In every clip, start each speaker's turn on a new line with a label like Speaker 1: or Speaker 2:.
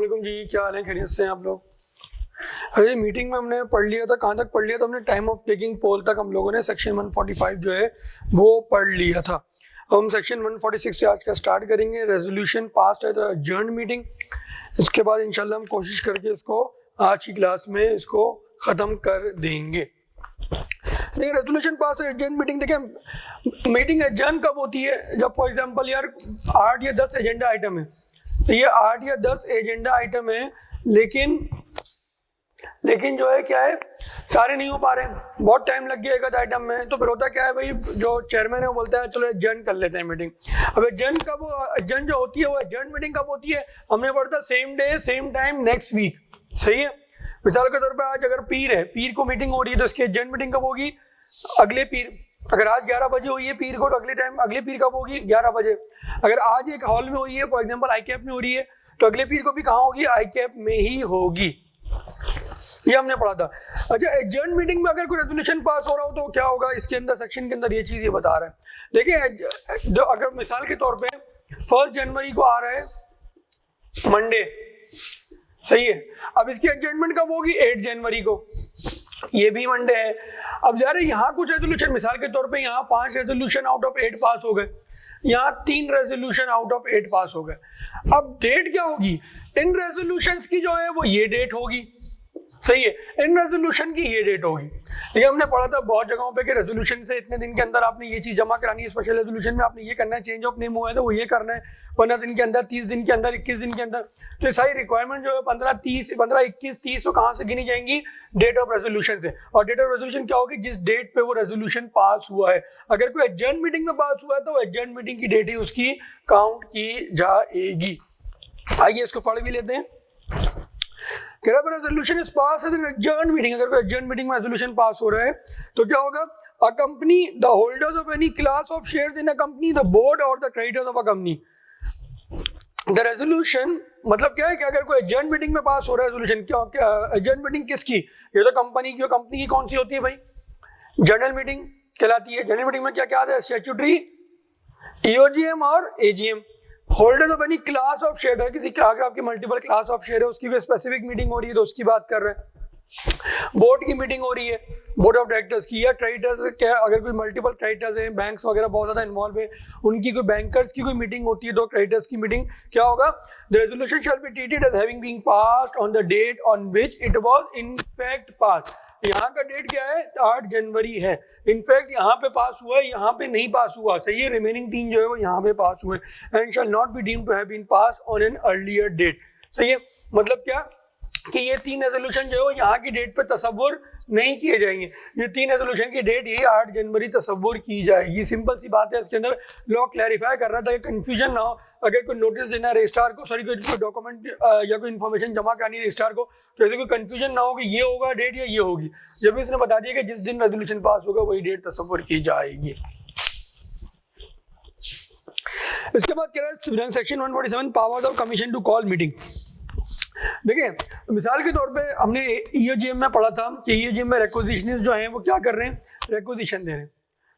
Speaker 1: वालेकुम जी, क्या हाल है? खैरियत से हैं आप लोग? अरे मीटिंग में हमने पढ़ लिया था, कहाँ तक पढ़ लिया था हमने? टाइम ऑफ टेकिंग पोल तक हम लोगों ने सेक्शन 145 जो है वो पढ़ लिया था। अब हम सेक्शन 146 से आज का स्टार्ट करेंगे। Resolution pass at adjourn meeting. इसके बाद इंशाल्लाह हम कोशिश करके इसको आज की क्लास में इसको ख़त्म कर देंगे। लेकिन रेजोल्यूशन पास एडजर्न मीटिंग, देखिए मीटिंग एडजर्न कब होती है? जब फॉर एग्जांपल यार 8 या 10 एजेंडा आइटम है, तो ये 8 या 10 एजेंडा आइटम है, लेकिन जो है क्या है, सारे नहीं हो पा रहे हैं, बहुत टाइम लग गया एक आइटम में। तो फिर होता क्या है भाई, जो चेयरमैन है वो बोलता है चलो एडजर्न कर लेते हैं मीटिंग। अब एडजर्न जो होती है वो एडजर्न मीटिंग कब होती है? हमने पढ़ता same day same time next week, सही है। मिसाल के तौर पर आज अगर पीर है, पीर को मीटिंग हो रही है, तो इसकी एडजर्न मीटिंग कब होगी? अगले पीर। अगर आज 11 बजे हुई है पीर को, तो अगले पीर कब होगी? 11 बजे। अगर आज एक हॉल में हुई है, फॉर एग्जांपल आई कैप में हो रही है, तो अगले पीर को भी कहाँ होगी? आई कैप में ही होगी। ये हमने पढ़ा था। अच्छा, एडजर्न मीटिंग में अगर कोई रेजोल्यूशन पास हो रहा हो तो क्या होगा? इसके अंदर सेक्शन के अंदर ये चीज ये बता रहा है। देखिए, जो अगर मिसाल के तौर पे 1 जनवरी को आ रहा है मंडे, सही है। अब इसकी एडजर्नमेंट कब होगी? 8 जनवरी को। ये भी मंडे है। अब जा रहे यहाँ कुछ रेजोल्यूशन, मिसाल के तौर पे यहाँ 5 रेजोल्यूशन आउट ऑफ 8 पास हो गए, यहाँ 3 रेजोल्यूशन आउट ऑफ 8 पास हो गए। अब डेट क्या होगी? इन रेजोल्यूशंस की जो है वो ये डेट होगी, सही है। इन रेजोल्यूशन की ये डेट होगी। लेकिन हमने पढ़ा था बहुत जगहों पे कि रेजोल्यूशन से इतने दिन के अंदर आपने ये चीज जमा करानी है, स्पेशल रेजोल्यूशन में आपने ये करना है, चेंज ऑफ नेम हुआ है तो वो ये करना है, 15 दिन के अंदर, 30 दिन के अंदर, 21 दिन के अंदर। तो ये सारी रिक्वायरमेंट जो है 15, 21, 30 तो कहाँ से गिनी जाएंगी? डेट ऑफ रेजोल्यूशन से। और डेट ऑफ रेजोल्यूशन क्या होगी? जिस डेट पे वो रेजोल्यूशन पास हुआ है। अगर कोई एडजर्न मीटिंग में पास हुआ है तो एडजर्न मीटिंग की डेट ही उसकी काउंट की जाएगी। आइए इसको पढ़ भी लेते हैं। Resolution is pass at an adjourn meeting. अगर कोई एडजर्न मीटिंग में रेजोल्यूशन पास हो रहा है तो क्या होगा? A company, the holders of any class of shares in a company, the board or the creditors of a company. The resolution मतलब क्या है कि अगर कोई एडजर्न मीटिंग में पास हो रहा है रेजोल्यूशन, क्या एडजर्न मीटिंग किसकी? ये तो कंपनी की। कंपनी की कौन सी होती है भाई? जनरल मीटिंग कहलाती है। जनरल मीटिंग में क्या क्या आता है? स्टैट्यूटरी, ईओजीएम और AGM. Holders of any class of share, किसी अगर आपकी मल्टीपल क्लास ऑफ शेयर है, उसकी कोई स्पेसिफिक मीटिंग हो रही है तो उसकी बात कर रहे हैं। बोर्ड की मीटिंग हो रही है, बोर्ड ऑफ डायरेक्टर्स की, या क्रेडिटर्स, क्या अगर कोई मल्टीपल क्रेडिटर्स हैं, बैंक्स वगैरह बहुत ज्यादा इन्वॉल्व है, उनकी कोई बैंकर्स की कोई मीटिंग होती है, तो क्रेडिटर्स की मीटिंग क्या होगा? The resolution shall be treated as having been passed on the date on which it was in fact pass. यहाँ का डेट क्या है? 8 जनवरी है। इनफैक्ट यहाँ पे पास हुआ है, यहाँ पे नहीं पास हुआ, सही है। रिमेनिंग 3 जो है वो यहाँ पे पास हुए। And shall not be deemed to have been pass on an earlier date, सही है। मतलब क्या कि ये 3 रेजोल्यूशन जो है यहाँ की डेट पे तसव्वुर नहीं किए जाएंगे। ये 3 रेजोल्यूशन की डेट यही 8 जनवरी तसव्वुर की जाएगी। सिंपल सी बात है। इसके अंदर लॉ क्लैरिफाई कर रहा था कि कंफ्यूजन ना हो। अगर कोई नोटिस देना है रजिस्ट्रार को, सॉरी कोई डॉक्यूमेंट या कोई इन्फॉर्मेशन जमा करानी है रजिस्ट्रार को, तो ऐसे कोई कंफ्यूजन ना हो कि ये होगा डेट या ये होगी। जब इसने बता दिया कि जिस दिन रेजोल्यूशन पास होगा वही डेट तसव्वुर की जाएगी। इसके बाद कह रहा है section 147 powers of commission to call meeting. देखिए, मिसाल के तौर पे हमने ईओजीएम में पढ़ा था कि ईओजीएम में रिक्विजिशनिस्ट जो हैं वो क्या कर रहे हैं? रिक्विजिशन दे रहे हैं,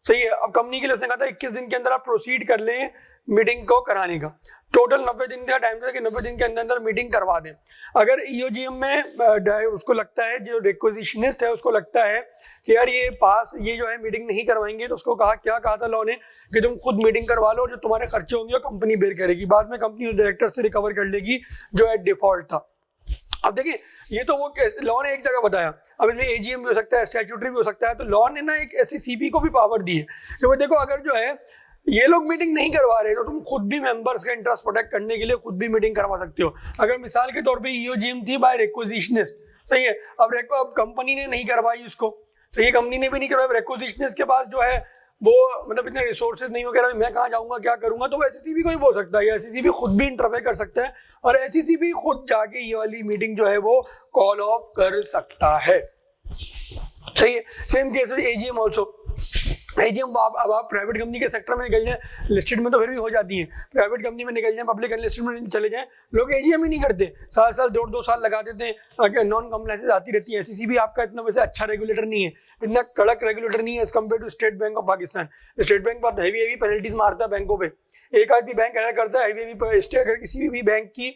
Speaker 1: सही है। अब कंपनी के लिए उसने कहा था 21 दिन के अंदर आप प्रोसीड कर लें मीटिंग को कराने का। टोटल 90 दिन का टाइम था कि 90 दिन के अंदर अंदर मीटिंग करवा दें। अगर ईओजीएम में उसको लगता है, जो रिक्विजिशनिस्ट है उसको लगता है कि यार ये जो है मीटिंग नहीं करवाएंगे, तो उसको क्या कहा था लॉ ने कि तुम खुद मीटिंग करवा लो, जो तुम्हारे खर्चे होंगे वो कंपनी बेयर करेगी, बाद में कंपनी डायरेक्टर से रिकवर कर लेगी जो एट डिफॉल्ट था। अब देखिए, ये तो वो लॉ ने एक जगह बताया। अब इसमें एजीएम भी हो सकता है, स्टैट्यूटरी भी हो सकता है। तो लॉ ने ना एक ऐसी सीपी को भी पावर दी है कि वो देखो, अगर जो है ये लोग मीटिंग नहीं करवा रहे तो तुम खुद भी मेंबर्स का इंटरेस्ट प्रोटेक्ट करने के लिए खुद भी मीटिंग करवा सकते हो। अगर मिसाल के तौर पे ईओजीएम थी बाय रिक्विजिशनिस्ट, सही है। अब कंपनी ने नहीं करवाई उसको, सही है, कंपनी ने भी नहीं करवाई। रिक्विजिशनिस्ट के पास जो है वो मतलब इतने रिसोर्सेज नहीं वगैरह, मैं कहाँ जाऊंगा, क्या करूंगा, तो वो एससीसी कोई बोल सकता है, या एससीसी खुद भी इंटरफेयर कर सकता है, और एससीसी भी खुद जाके ये वाली मीटिंग जो है वो कॉल ऑफ कर सकता है, सही है। सेम केस है एजीएम ऑल्सो। एजीएम अब आप प्राइवेट कंपनी के सेक्टर में निकल जाए, लिस्टेड में तो फिर भी हो जाती है, प्राइवेट कंपनी में निकल जाए, पब्लिक अनलिस्टेड में चले जाए, लोग एजीएम ही नहीं करते, साल 2 साल लगा देते हैं, नॉन कंप्लायंसेस आती रहती है। एससीसी भी आपका इतना वैसे अच्छा रेगुलेटर नहीं है, इतना कड़क रेगुलेटर नहीं है as compare to State Bank of Pakistan. State Bank बहुत हैवी पेनल्टीज मारता है बैंकों पे। एक आदमी बैंक एरर करता है हैवी, अगर किसी भी बैंक की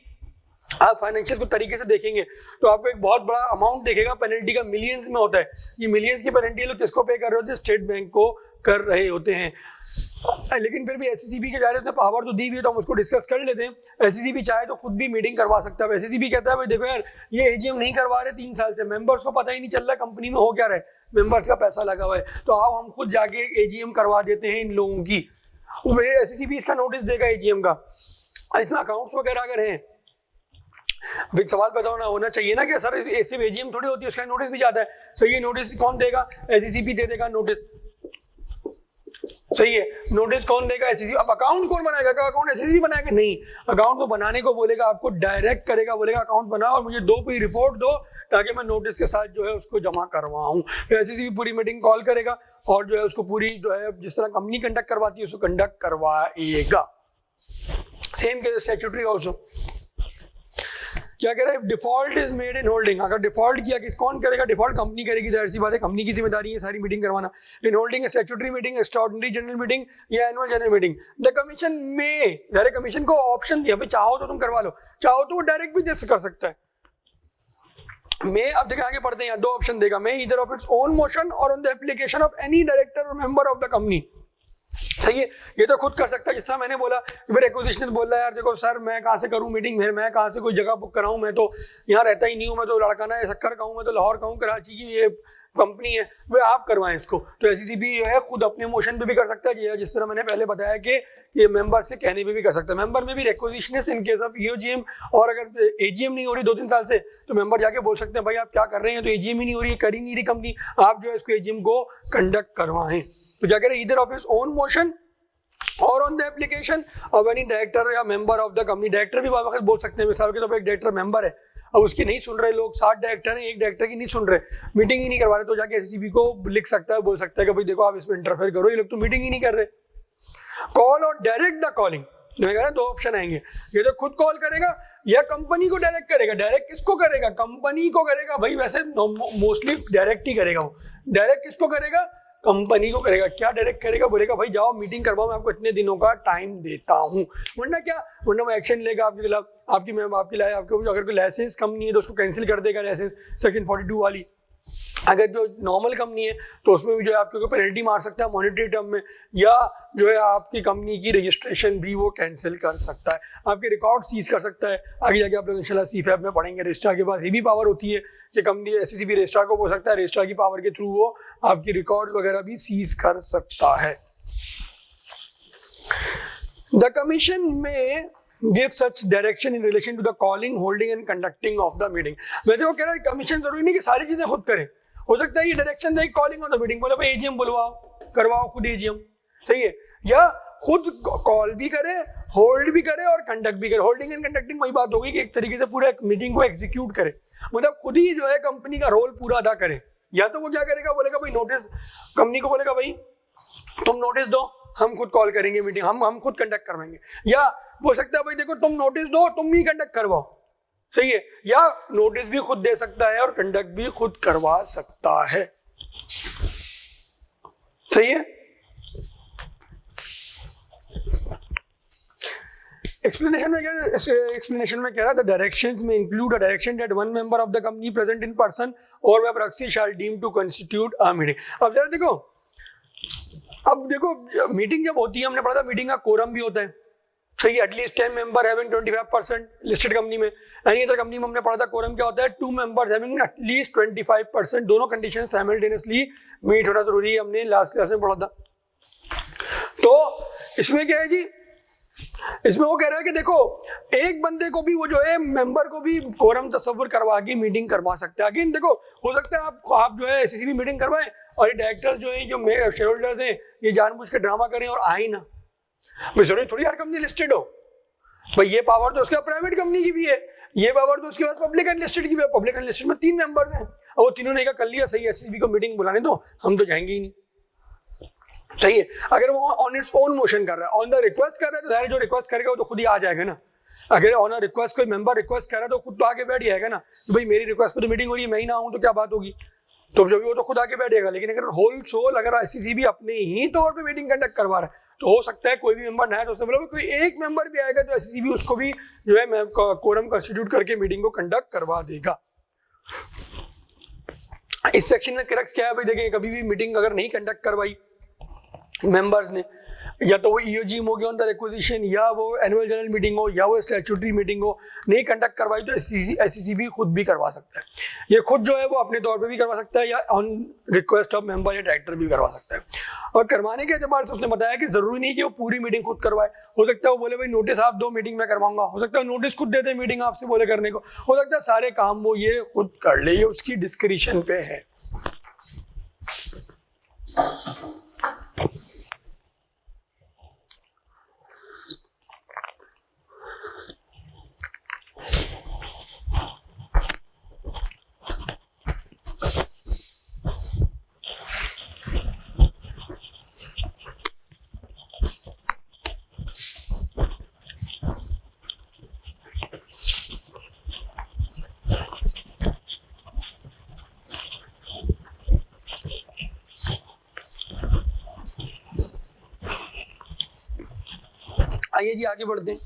Speaker 1: आप फाइनेंशियल को तरीके से देखेंगे तो आपको एक बहुत बड़ा अमाउंट देखेगा पेनल्टी का, मिलियंस में होता है। ये मिलियंस की पेनल्टी लोग किसको पे कर रहे होते हैं? स्टेट बैंक को कर रहे होते हैं। लेकिन फिर भी एससीसीबी के जा रहे होते हैं, पावर तो दी हुई है तो हम उसको डिस्कस कर लेते हैं। एससीसीबी चाहे तो खुद भी मीटिंग करवा सकता है। एससीसीबी कहता है भाई देखो यार ये एजीएम नहीं करवा रहे 3 साल से, मेंबर्स को पता ही नहीं चल रहा कंपनी में हो क्या रहा है, मेंबर्स का पैसा लगा हुआ है, तो आओ हम खुद जाके एजीएम करवा देते हैं इन लोगों की। एससीसीबी इसका नोटिस देगा एजीएम का। इसमें अकाउंट्स वगैरह अगर हैं, अब एक सवाल पैदा होना चाहिए ना कि सर ऐसे एजीएम थोड़ी होती है, उसका नोटिस भी जाता है। सही है, नोटिस कौन देगा? एससीसीबी दे देगा नोटिस। सही है, नोटिस कौन देगा? एससीसीबी। अब अकाउंट कौन बनाएगा? अकाउंट एससीसीबी बनाएगा? नहीं, अकाउंट को बनाने को बोलेगा, आपको डायरेक्ट करेगा, बोलेगा अकाउंट बनाओ और मुझे 2 कोई रिपोर्ट दो ताकि मैं नोटिस के साथ जो है उसको जमा करवाऊं। एससीसीबी पूरी मीटिंग कॉल करेगा और जो है उसको पूरी जो है जिस तरह कंपनी कंडक्ट करवाती है उसको कंडक्ट करवाएगा। Same case statutory also. क्या कह रहा है? Default is made in holding. अगर डिफॉल्ट किया किस कौन करेगा? डिफॉल्ट कंपनी करेगी, जाहिर सी बात है, कंपनी की जिम्मेदारी है सारी मीटिंग करवाना। In holding statutory meeting, extraordinary general meeting या annual general meeting. The commission में, डायरेक्ट कमीशन को ऑप्शन दिया भाई, चाहो तो तुम करवा लो, चाहो तो वो डायरेक्ट भी दे कर सकता है। मैं अब देखिए आगे पढ़ते हैं, 2 ऑप्शन देगा। मैं either of its own motion or on the application of any director or member of the company. सही है, ये तो खुद कर सकता है। जिस तरह मैंने बोला फिर एक्विजिशन बोल रहा है यार देखो सर मैं कहाँ से करूँ मीटिंग, मैं कहाँ से कोई जगह बुक कराऊँ, मैं तो यहाँ रहता ही नहीं हूँ, मैं तो लड़काना है शक्कर का हूँ, मैं तो लाहौर का हूँ, कराची की ये कंपनी है, वे आप करवाएं इसको। तो एससीसीबी जो है खुद अपने मोशन पे भी कर सकता है, जिस तरह मैंने पहले बताया कि ये मेंबर से कहने पे भी कर सकता है। मेंबर में भी रिक्विजिशनिस्ट इन केस ऑफ ईओजीएम, और अगर एजीएम नहीं हो रही 2-3 साल से तो मेंबर जाके बोल सकते हैं भाई आप क्या कर रहे हैं, तो एजीएम ही नहीं हो रही, कर ही नहीं रही कंपनी, आप जो है इसको एजीएम को कंडक्ट करवाएं। तो क्या करें? Either of his own motion or on the application of any director या member of the company. Director भी वक्त बोल सकते हैं, मिसाल के तौर पर एक डायरेक्टर मेंबर है, अब उसकी नहीं सुन रहे लोग, 60 डायरेक्टर हैं, एक डायरेक्टर की नहीं सुन रहे, मीटिंग ही नहीं करवा रहे, तो जाके एससीसीबी को लिख सकता है, बोल सकता है कि भाई देखो आप इसमें इंटरफेयर करो, ये लोग तो मीटिंग ही नहीं कर रहे। कॉल और डायरेक्ट द कॉलिंग, 2 ऑप्शन आएंगे, ये तो खुद कॉल करेगा या कंपनी को डायरेक्ट करेगा। डायरेक्ट किसको करेगा? कंपनी को करेगा भाई, वैसे मोस्टली डायरेक्ट ही करेगा वो। डायरेक्ट किसको करेगा? कंपनी को करेगा। क्या डायरेक्ट करेगा? बोलेगा भाई जाओ मीटिंग करवाओ, मैं आपको इतने दिनों का टाइम देता हूं, वरना क्या, वरना वो एक्शन लेगा आपके खिलाफ। आपको अगर कोई लाइसेंस कंपनी है तो उसको कैंसिल कर देगा लाइसेंस, सेक्शन 42 वाली। अगर जो नॉर्मल कंपनी है तो उसमें भी जो है आपको पेनल्टी मार सकता है मॉनेटरी टर्म में, या जो है आपकी कंपनी की रजिस्ट्रेशन भी वो कैंसिल कर सकता है, आपके रिकॉर्ड सीज कर सकता है। आगे जाके आप लोग इंशाल्लाह सीफैप में पढ़ेंगे, रजिस्ट्रार के पास ये भी पावर होती है कि कंपनी एससीसीबी रजिस्ट्रार को बोल सकता है, रजिस्ट्रार की पावर के थ्रू वो आपकी रिकॉर्ड वगैरह भी सीज कर सकता है। द कमीशन में give such direction in relation to the calling, holding and conducting of the meeting। मैं देखो कह रहा है कमीशन जरूरी नहीं कि सारी चीजें खुद करें, हो सकता है ये direction they calling of the meeting, बोले भाई एजीएम बुलवाओ, करवाओ खुद एजीएम, सही है, या खुद कॉल भी करे, होल्ड भी करे और कंडक्ट भी करे। होल्डिंग एंड कंडक्टिंग वही बात होगी कि एक तरीके से पूरा मीटिंग को एग्जीक्यूट करे, मतलब खुद ही जो है कंपनी का रोल पूरा अदा करे। या तो वो क्या करेगा, बोलेगा भाई नोटिस, कंपनी को बोलेगा भाई तुम नोटिस दो, हम खुद कॉल करेंगे मीटिंग, हम खुद कंडक्ट करवाएंगे, या बोल सकता है भाई देखो तुम नोटिस दो, तुम ही कंडक्ट करवाओ, सही है, या नोटिस भी खुद दे सकता है और कंडक्ट भी खुद करवा सकता है, सही है। एक्सप्लेनेशन में कह रहा था डायरेक्शंस में include a direction that one member of the company present in person or by proxy shall deem to constitute a meeting. अब जरा देखो, अब देखो मीटिंग जब होती है, हमने पढ़ा था मीटिंग का कोरम भी होता है, सही है, at least 10 member having 25% listed company में। एनी अदर कंपनी में हमने पढ़ा था कोरम क्या होता है, 2 मेंबर्स हैविंग एटलीस्ट 25%, दोनों कंडीशन साइमल्टेनियसली मीट होना जरूरी है, हमने लास्ट क्लास में पढ़ा था। तो इसमें क्या है जी, इसमें वो कह रहा है कि देखो एक बंदे को भी वो जो है मेंबर को भी कोरम तस्वुर करवा के मीटिंग करवा सकते हैं। अगेन देखो हो सकता है आप जो है एससीसीबी मीटिंग करवाएं और ये डायरेक्टर्स जो है, जो शेयर होल्डर्स हैं, ये जानबूझ के ड्रामा करें और आए ना, भाई जरूरी थोड़ी हर कंपनी लिस्टेड हो, भाई ये पावर तो उसका प्राइवेट कंपनी की भी है, ये पावर तो उसके बाद पब्लिक अनलिस्टेड की भी है। पब्लिक अनलिस्टेड में 3 मेंबर्स हैं और वो तीनों ने कहा कर लिया, सही, एससीसीबी को मीटिंग बुलाने दो, हम तो जाएंगे ही नहीं, सही है। अगर वो ऑन इट्स ओन मोशन कर रहा है, ऑन द रिक्वेस्ट कर रहा है, तो जाहिर जो रिक्वेस्ट करेगा वो तो खुद ही आ जाएगा ना। अगर ऑन अ रिक्वेस्ट कोई मेंबर रिक्वेस्ट कर रहा है तो खुद तो आगे बैठ जाएगा ना, तो भाई मेरी रिक्वेस्ट पे तो मीटिंग हो रही है, मैं ही ना आऊं तो क्या बात होगी, तो जब वो तो खुद आके बैठेगा, लेकिन अगर होल सोल अगर एससीसीबी अपने ही तौर पे मीटिंग कंडक्ट करवा रहा है तो हो सकता है कोई भी मेंबर ना है तो उसने बोला कोई एक मेंबर भी आएगा तो एससीसीबी उसको भी जो है कोरम कंस्टिट्यूट करके मीटिंग को कंडक्ट करवा देगा। इस सेक्शन में क्रक्स क्या है भाई, देखें कभी भी मीटिंग अगर नहीं कंडक्ट करवाई मेंबर्स ने, या तो वो ईओजीएम हो गया ऑन द रिक्विजिशन, या वो एनुअल जनरल मीटिंग हो, या वो स्टैट्यूटरी मीटिंग हो, नहीं कंडक्ट करवाई तो एससीसीबी खुद भी करवा सकता है। ये खुद जो है वो अपने तौर पे भी करवा सकता है या ऑन रिक्वेस्ट ऑफ मेंबर या डायरेक्टर भी करवा सकता है। और करवाने के एतबार से उसने बताया कि जरूरी नहीं कि वो पूरी मीटिंग खुद करवाए, हो सकता है वो बोले भाई नोटिस आप दो, मीटिंग में करवाऊंगा, हो सकता है नोटिस खुद देते मीटिंग आपसे बोले करने को, हो सकता है सारे काम वो ये खुद कर ले, ये उसकी डिस्क्रिशन पे है। आइए जी आगे बढ़ते हैं।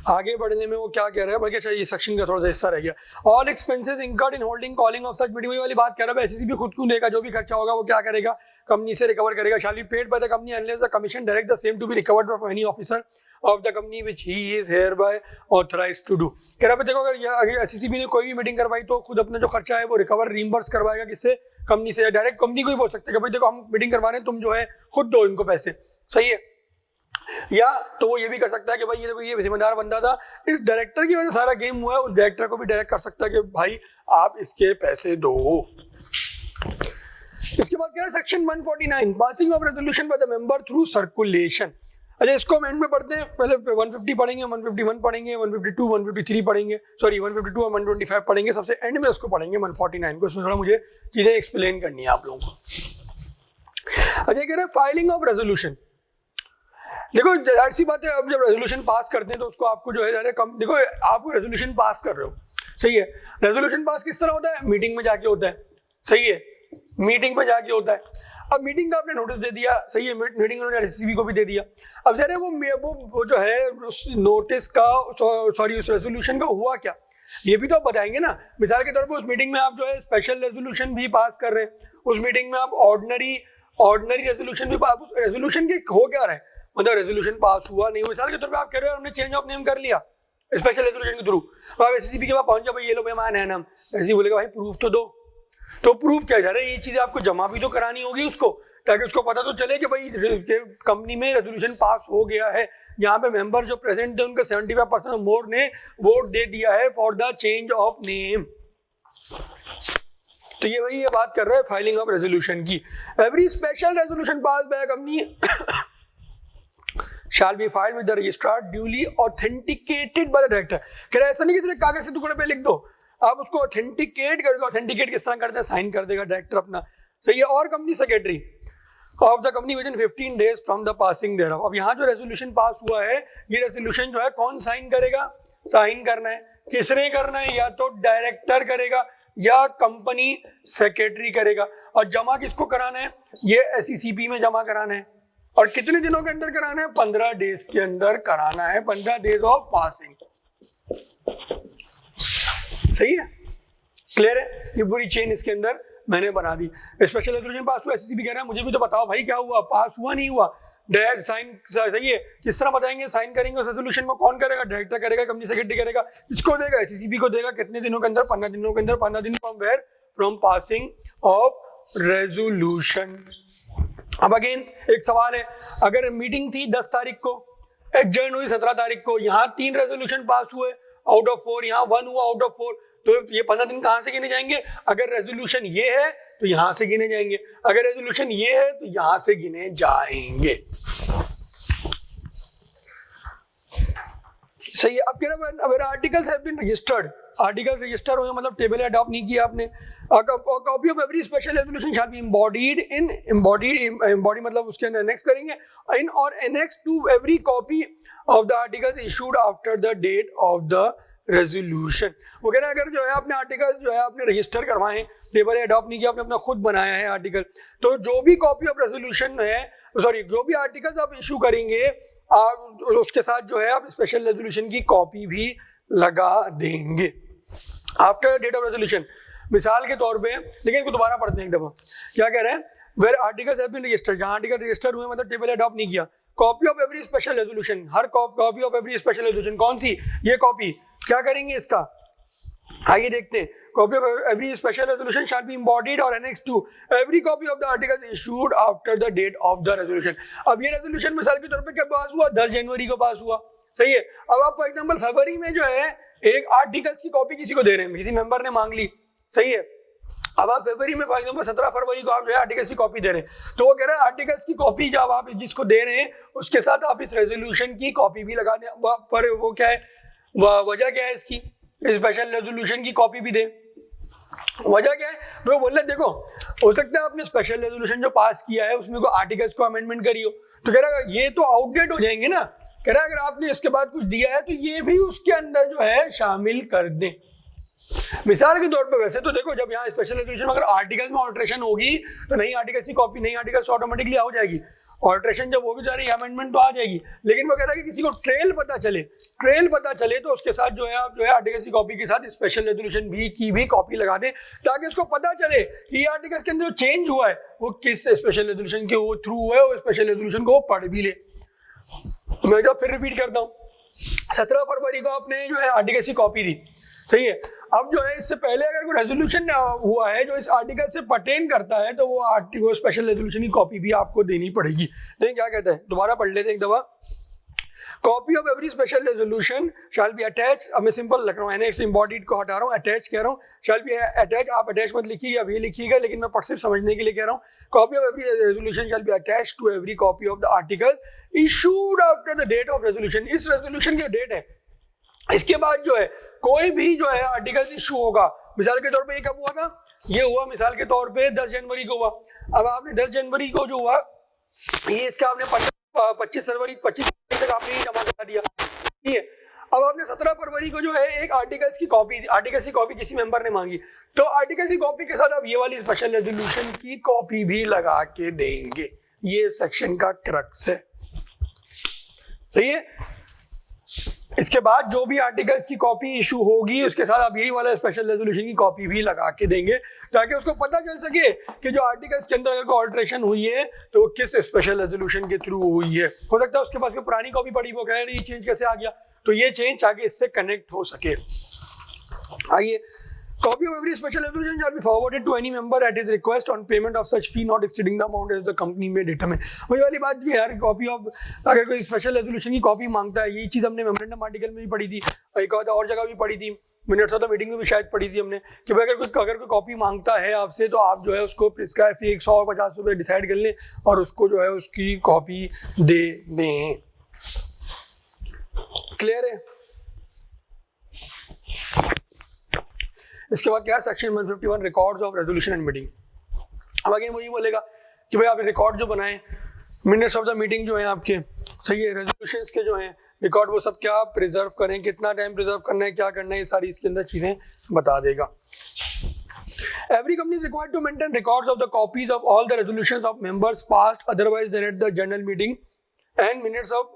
Speaker 1: आगे बढ़ने में वो क्या कह रहा है, बल्कि अच्छा ये सेक्शन का थोड़ा सा हिस्सा रह गया। All expenses incurred in holding calling of such meeting, वही वाली बात कर रहा है। एससीसीबी खुद क्यों देगा, जो भी खर्चा होगा वो क्या करेगा, कंपनी से रिकवर करेगा। Shall be paid by the company unless the commission direct the same to be recovered from any officer of the company which he is hereby authorised to do. कह रहा है देखो अगर एससीसीबी ने कोई भी मीटिंग करवाई तो खुद अपना जो खर्चा है वो रिकवर रीइंबर्स करवाएगा, किससे, कंपनी से, या डायरेक्ट कंपनी को ही बोल सकते हैं कि भाई देखो हम मीटिंग करवा रहे हैं, तुम जो है खुद दो इनको पैसे, सही है। या तो वो ये भी कर सकता है कि भाई ये जिम्मेदार बंदा था, इस डायरेक्टर की वजह से सारा गेम हुआ है, उस डायरेक्टर को भी डायरेक्ट कर सकता है कि भाई आप इसके पैसे दो। इसके बाद क्या है section 149 passing of resolution by the member through circulation. अच्छा इसको हम एंड में पढ़ते हैं, पहले 150 पढ़ेंगे, 151 पढ़ेंगे, 152, 153 पढ़ेंगे, सॉरी 152 और 125 पढ़ेंगे, सबसे एंड में उसको पढ़ेंगे 149 को। इसमें थोड़ा मुझे चीजें एक्सप्लेन करनी है आप लोगों को। अच्छा कह रहे हैं फाइलिंग ऑफ रेजोल्यूशन। देखो जाहिर सी बात है, अब जब रेजोल्यूशन पास करते हैं तो उसको आपको जो है देखो आप रेजोल्यूशन पास कर रहे हो, सही है। रेजोल्यूशन पास किस तरह होता है, मीटिंग में जाके होता है, सही है, मीटिंग में जाके होता है। अब मीटिंग का आपने नोटिस दे दिया, सही है, मीटिंग उन्होंने एससीसीबी को भी दे दिया। अब जरा वो जो है उस नोटिस का, सॉरी उस रेजोल्यूशन का हुआ क्या, ये भी तो आप बताएंगे ना। मिसाल के तौर पर उस मीटिंग में आप जो है स्पेशल रेजोल्यूशन भी पास कर रहे हैं, उस मीटिंग में आप ऑर्डिनरी रेजोल्यूशन भी पास, रेजोल्यूशन के हो क्या रहा है, मतलब रेजोल्यूशन पास हुआ नहीं हुआ। मिसाल के तौर पे आप कह रहे हो हमने चेंज ऑफ नेम कर लिया स्पेशल रेजोल्यूशन के थ्रू, तो आप एससीसीबी के पास पहुंच जाओ, भाई ये लो मेहमान है नाम, ऐसे बोलेगा भाई प्रूफ तो दो, तो प्रूफ क्या जा रहा है, ये चीजें आपको जमा भी तो करानी होगी उसको, ताकि उसको पता तो चले कि भाई कंपनी में रेजोल्यूशन पास हो गया है, यहाँ पे मेंबर जो प्रेजेंट है उनका 75% मोर ने वोट दे दिया है for the change of name. तो ये वही ये बात कर रहा है फाइलिंग ऑफ रेजोल्यूशन की। Every special resolution pass by company shall be filed with the registrar duly authenticated by the director। कह रहा ऐसा नहीं कि तेरे कागज से टुकड़े पे लिख दो, आप उसको ऑथेंटिकेट करोगे। ऑथेंटिकेट किस तरह करते हैं, साइन कर देगा डायरेक्टर अपना, सही है, और company secretary of the company within 15 days from the passing thereof. अब यहाँ जो रेजोल्यूशन पास हुआ है, ये रेजोल्यूशन जो है कौन साइन करेगा, साइन करना है, किसने करना है, या तो डायरेक्टर करेगा या कंपनी सेक्रेटरी करेगा, और जमा किसको कराना है, ये एससीसीबी में जमा कराना है, और कितने दिनों के अंदर कराना है, 15 डेज के अंदर कराना है, 15 डेज ऑफ पासिंग, सही है, क्लियर है। ये पूरी चेन इसके अंदर मैंने बना दी। स्पेशल रेजोल्यूशन पास हुआ, एससीसीबी कह रहा है मुझे भी तो बताओ भाई क्या हुआ, पास हुआ नहीं हुआ, डायरेक्ट साइन, सही है, किस तरह बताएंगे, साइन करेंगे उस रेजोल्यूशन को, कौन करेगा, डायरेक्टर करेगा, कंपनी सेक्रेटरी करेगा, किसको देगा, एससीसीबी को देगा, कितने दिनों के अंदर, 15 दिनों के अंदर, 15 दिन from where, from passing of resolution. अब अगेन एक सवाल है, अगर मीटिंग थी 10 तारीख को, एडजर्न हुई 17 तारीख को, यहाँ 3 रेजोल्यूशन पास हुए आउट ऑफ 4, यहाँ 1 हुआ आउट ऑफ 4, तो ये 15 दिन कहां से गिने जाएंगे, अगर रेजोल्यूशन ये है तो यहां से गिने जाएंगे, अगर रेजोल्यूशन ये है तो यहां से गिने जाएंगे, सही है। अब कह रहा है अगर articles have been registered, article register हुए मतलब टेबल अडॉप्ट नहीं किया आपने, copy of every special resolution shall be embodied in, embody मतलब उसके अंदर एनेक्स करेंगे, इन और annex to every copy of the articles issued after the date of the resolution. वो कह रहे हैं अगर जो है आपने आर्टिकल जो है आपने रजिस्टर करवाए, टेबल अडॉप्ट नहीं किया, आपने अपना खुद बनाया है आर्टिकल, तो जो भी कॉपी ऑफ रेजोल्यूशन है, सॉरी जो भी आर्टिकल्स आप इशू करेंगे उसके साथ जो है आप स्पेशल रेजोल्यूशन की कॉपी भी लगा देंगे आफ्टर डेट ऑफ रेजोल्यूशन। मिसाल के तौर पे देखिए, इसको दोबारा पढ़ते हैं एक दफा। क्या कह रहे हैं? Where articles have been registered, जहां आर्टिकल रजिस्टर हुए मतलब टेबल अडॉप्ट नहीं किया, copy of every special resolution, हर copy of every special resolution, कौन सी? ये कॉपी। क्या करेंगे इसका? आइए देखते हैं। Copy of every special resolution shall be embodied or annex to every copy of the article issued after the date of the resolution. अब ये रेजोल्यूशन मिसाल के तौर पे कब पास हुआ? 10 जनवरी को पास हुआ, सही है। अब आप फॉर एग्जांपल फरवरी में जो है एक आर्टिकल्स की कॉपी किसी को दे रहे हैं, किसी मेंबर ने मांग ली, सही है। अब आप फरवरी में फॉर एग्जांपल 17 फरवरी को आप जो है आर्टिकल्स की कॉपी दे रहे हैं, तो वो कह रहा है आर्टिकल्स की कॉपी जब आप जिसको दे रहे हैं उसके साथ आप इस रेजोल्यूशन की कॉपी भी लगा दें। पर वो क्या है, वजह क्या है इसकी, स्पेशल रेजोल्यूशन की कॉपी भी दे? वजह क्या है? वो बोल रहे देखो, हो सकता है आपने स्पेशल रेजोल्यूशन जो पास किया है उसमें को आर्टिकल्स को अमेंडमेंट करी हो, तो कह रहा है ये तो आउटडेट हो जाएंगे ना। कह रहा है अगर आपने इसके बाद कुछ दिया है तो ये भी उसके अंदर जो है शामिल कर दें। मिसाल के तौर पे वैसे तो देखो, जब यहाँ स्पेशल रेजोल्यूशन अगर आर्टिकल्स में ऑल्ट्रेशन होगी तो नई आर्टिकल्स की कॉपी नई आर्टिकल्स ऑटोमेटिकली हो जाएगी, ऑल्ट्रेशन जब होगी तो अमेंडमेंट तो आ जाएगी। लेकिन वो कहता है कि किसी को ट्रेल पता चले तो उसके साथ जो है आप जो है आर्टिकल्स की कॉपी के साथ स्पेशल रेजोल्यूशन की भी कॉपी लगा दें, ताकि उसको पता चले कि ये आर्टिकल्स के अंदर जो चेंज हुआ है वो किस स्पेशल रेजोल्यूशन के थ्रू हुआ है, वो स्पेशल रेजोल्यूशन को पढ़ भी ले। मैं जब फिर रिपीट करता हूँ, 17 फरवरी को आपने जो है आर्टिकल्स की कॉपी दी, सही है। अब जो है इससे पहले अगर कोई रेजोल्यूशन हुआ है जो इस आर्टिकल से पर्टेन करता है तो वो आर्टिकल स्पेशल रेजोल्यूशन की कॉपी भी आपको देनी पड़ेगी। देखिए क्या कहता है, दोबारा पढ़ लेते हैं एक दफा। Copy of every special resolution shall be attach, अब मैं सिंपल लिख रहा हूँ, एनेक्स एम्बॉडीड को हटा रहा हूँ, अटैच कह रहा हूँ, शैल बी अटैच। आप अटैच मत लिखिएगा, अब ये लिखिएगा, लेकिन मैं सिर्फ समझने के लिए कह रहा हूँ। Copy of every resolution shall be attach to every copy of the article issued after the date of resolution. इस रेजोल्यूशन की डेट है, इसके बाद जो है कोई भी जो है आर्टिकल इशू होगा, मिसाल के तौर पे ये कब हुआ था? ये हुआ मिसाल के तौर पे 10 जनवरी को हुआ। अब आपने 10 जनवरी को जो हुआ ये इसका आपने 25 फरवरी तक आपने ये जमा करा दिया, ठीक है। अब आपने 17 फरवरी को जो है एक आर्टिकल्स की कॉपी किसी मेंबर ने मांगी, तो आर्टिकल्स की कॉपी के साथ आप ये वाली स्पेशल रेजोल्यूशन की कॉपी भी लगा के देंगे। ये सेक्शन का क्रक्स है, सही है। इसके बाद जो भी आर्टिकल्स की कॉपी इशू होगी उसके साथ आप यही वाला स्पेशल रेजोल्यूशन की कॉपी भी लगा के देंगे, ताकि उसको पता चल सके कि जो आर्टिकल्स के अंदर अगर ऑल्ट्रेशन हुई है तो वो किस स्पेशल रेजोल्यूशन के थ्रू हुई है। हो सकता है उसके पास पुरानी कॉपी पड़ी, वो कह रही ये चेंज कैसे आ गया, तो ये चेंज आगे इससे कनेक्ट हो सके। आइए, copy of every special resolution shall be forwarded to any member at his request on payment of such fee not exceeding the amount as the company may determine। वही वाली बात की यार, कॉपी ऑफ अगर कोई स्पेशल रेजोल्यूशन की copy मांगता है, ये चीज हमने मेमोरेंडम आर्टिकल में भी पढ़ी थी, एक और जगह भी पढ़ी थी, मिनट्स ऑफ द मीटिंग में भी शायद पढ़ी थी हमने, कि भाई अगर कोई कॉपी मांगता है आपसे तो आप जो है उसको इसका 150 रुपये डिसाइड कर लें और उसको जो है उसकी कॉपी दे दें। क्लियर है? इसके बाद क्या है, section 151 records of resolution and meeting. अब अगेन वही बोलेगा कि भाई आप रिकॉर्ड जो बनाए, मिनट्स ऑफ द मीटिंग जो है आपके, सही है, रेजोल्यूशंस के जो हैं रिकॉर्ड, वो सब क्या प्रिजर्व करें, कितना टाइम प्रिजर्व करना है, क्या करना है, ये सारी इसके अंदर चीजें बता देगा। Every company is required to maintain records of the copies of all the resolutions of members passed otherwise than at the general meeting and minutes of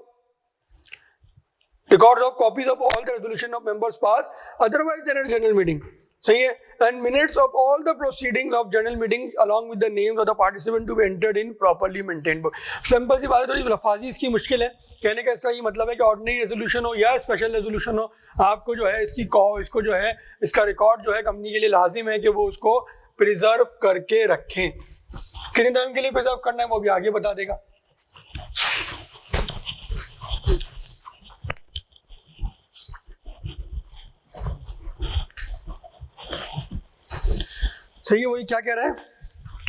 Speaker 1: records of copies of all the resolution of members passed otherwise than at general meeting, सही है, and minutes of all the proceedings of general meeting along with the names of the participant to be entered in properly maintained book। Simple सी बात है, थोड़ी लफाजी इसकी मुश्किल है कहने का। इसका ये मतलब है कि ऑर्डिनरी रेजोल्यूशन हो या स्पेशल रेजोल्यूशन हो, आपको जो है इसको जो है इसका रिकॉर्ड जो है कंपनी के लिए लाजिम है कि वो उसको प्रिजर्व करके रखें। कितने टाइम के लिए प्रिजर्व करना है वो भी आगे बता देगा। सही है, वही क्या कह रहा है,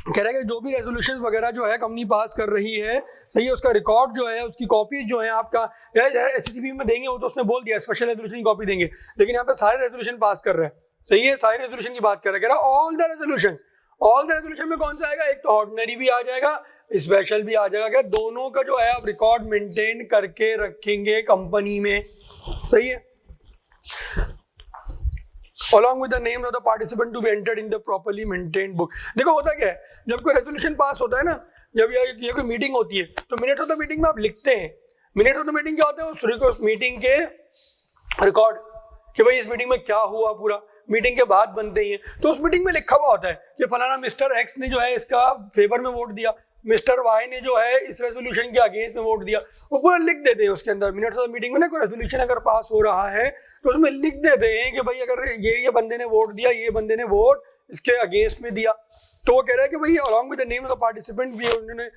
Speaker 1: कह रहा है कि जो भी रेजोल्यूशंस वगैरह जो है कंपनी पास कर रही है, सही है, उसका रिकॉर्ड जो है, उसकी कॉपीज जो है आपका एससीसीपी में देंगे, वो तो उसने बोल दिया स्पेशल रेजोल्यूशन की कॉपी देंगे, लेकिन यहाँ पे सारे रेजोल्यूशन पास कर रहे हैं, सही है, सारे रेजोल्यूशन की बात कर रहा है, कह रहा है ऑल द रेजोल्यूशन में कौन सा आएगा, एक तो ऑर्डिनरी भी आ जाएगा, स्पेशल भी आ जाएगा, क्या दोनों का जो है आप रिकॉर्ड मेंटेन करके रखेंगे कंपनी में, सही है। along with the names of the participant to be entered in the properly maintained book. देखो होता क्या है, जब कोई रेजोल्यूशन पास होता है ना, जब ये कोई मीटिंग होती है तो मिनट ऑफ द मीटिंग में आप लिखते हैं. मिनट ऑफ द मीटिंग क्या होता है? उस मीटिंग के रिकॉर्ड कि भाई इस मीटिंग में क्या हुआ, पूरा मीटिंग के बाद बनते हैं. तो उस मीटिंग में लिखा हुआ होता है कि फलाना मिस्टर एक्स ने जो है इसका फेवर में वोट दिया, मिस्टर वाई ने जो है इस रेजोल्यूशन के अगेंस्ट में वोट दिया. वो पूरा लिख देते हैं उसके अंदर. मिनट्स ऑफ मीटिंग में ना कोई रेजोल्यूशन अगर पास हो रहा है तो उसमें लिख देते हैं कि भाई अगर ये बंदे ने वोट दिया, ये बंदे ने वोट इसके अगेंस्ट में दिया, तो वो कह रहा है कि भाई along with the name of the participant भी उन्होंने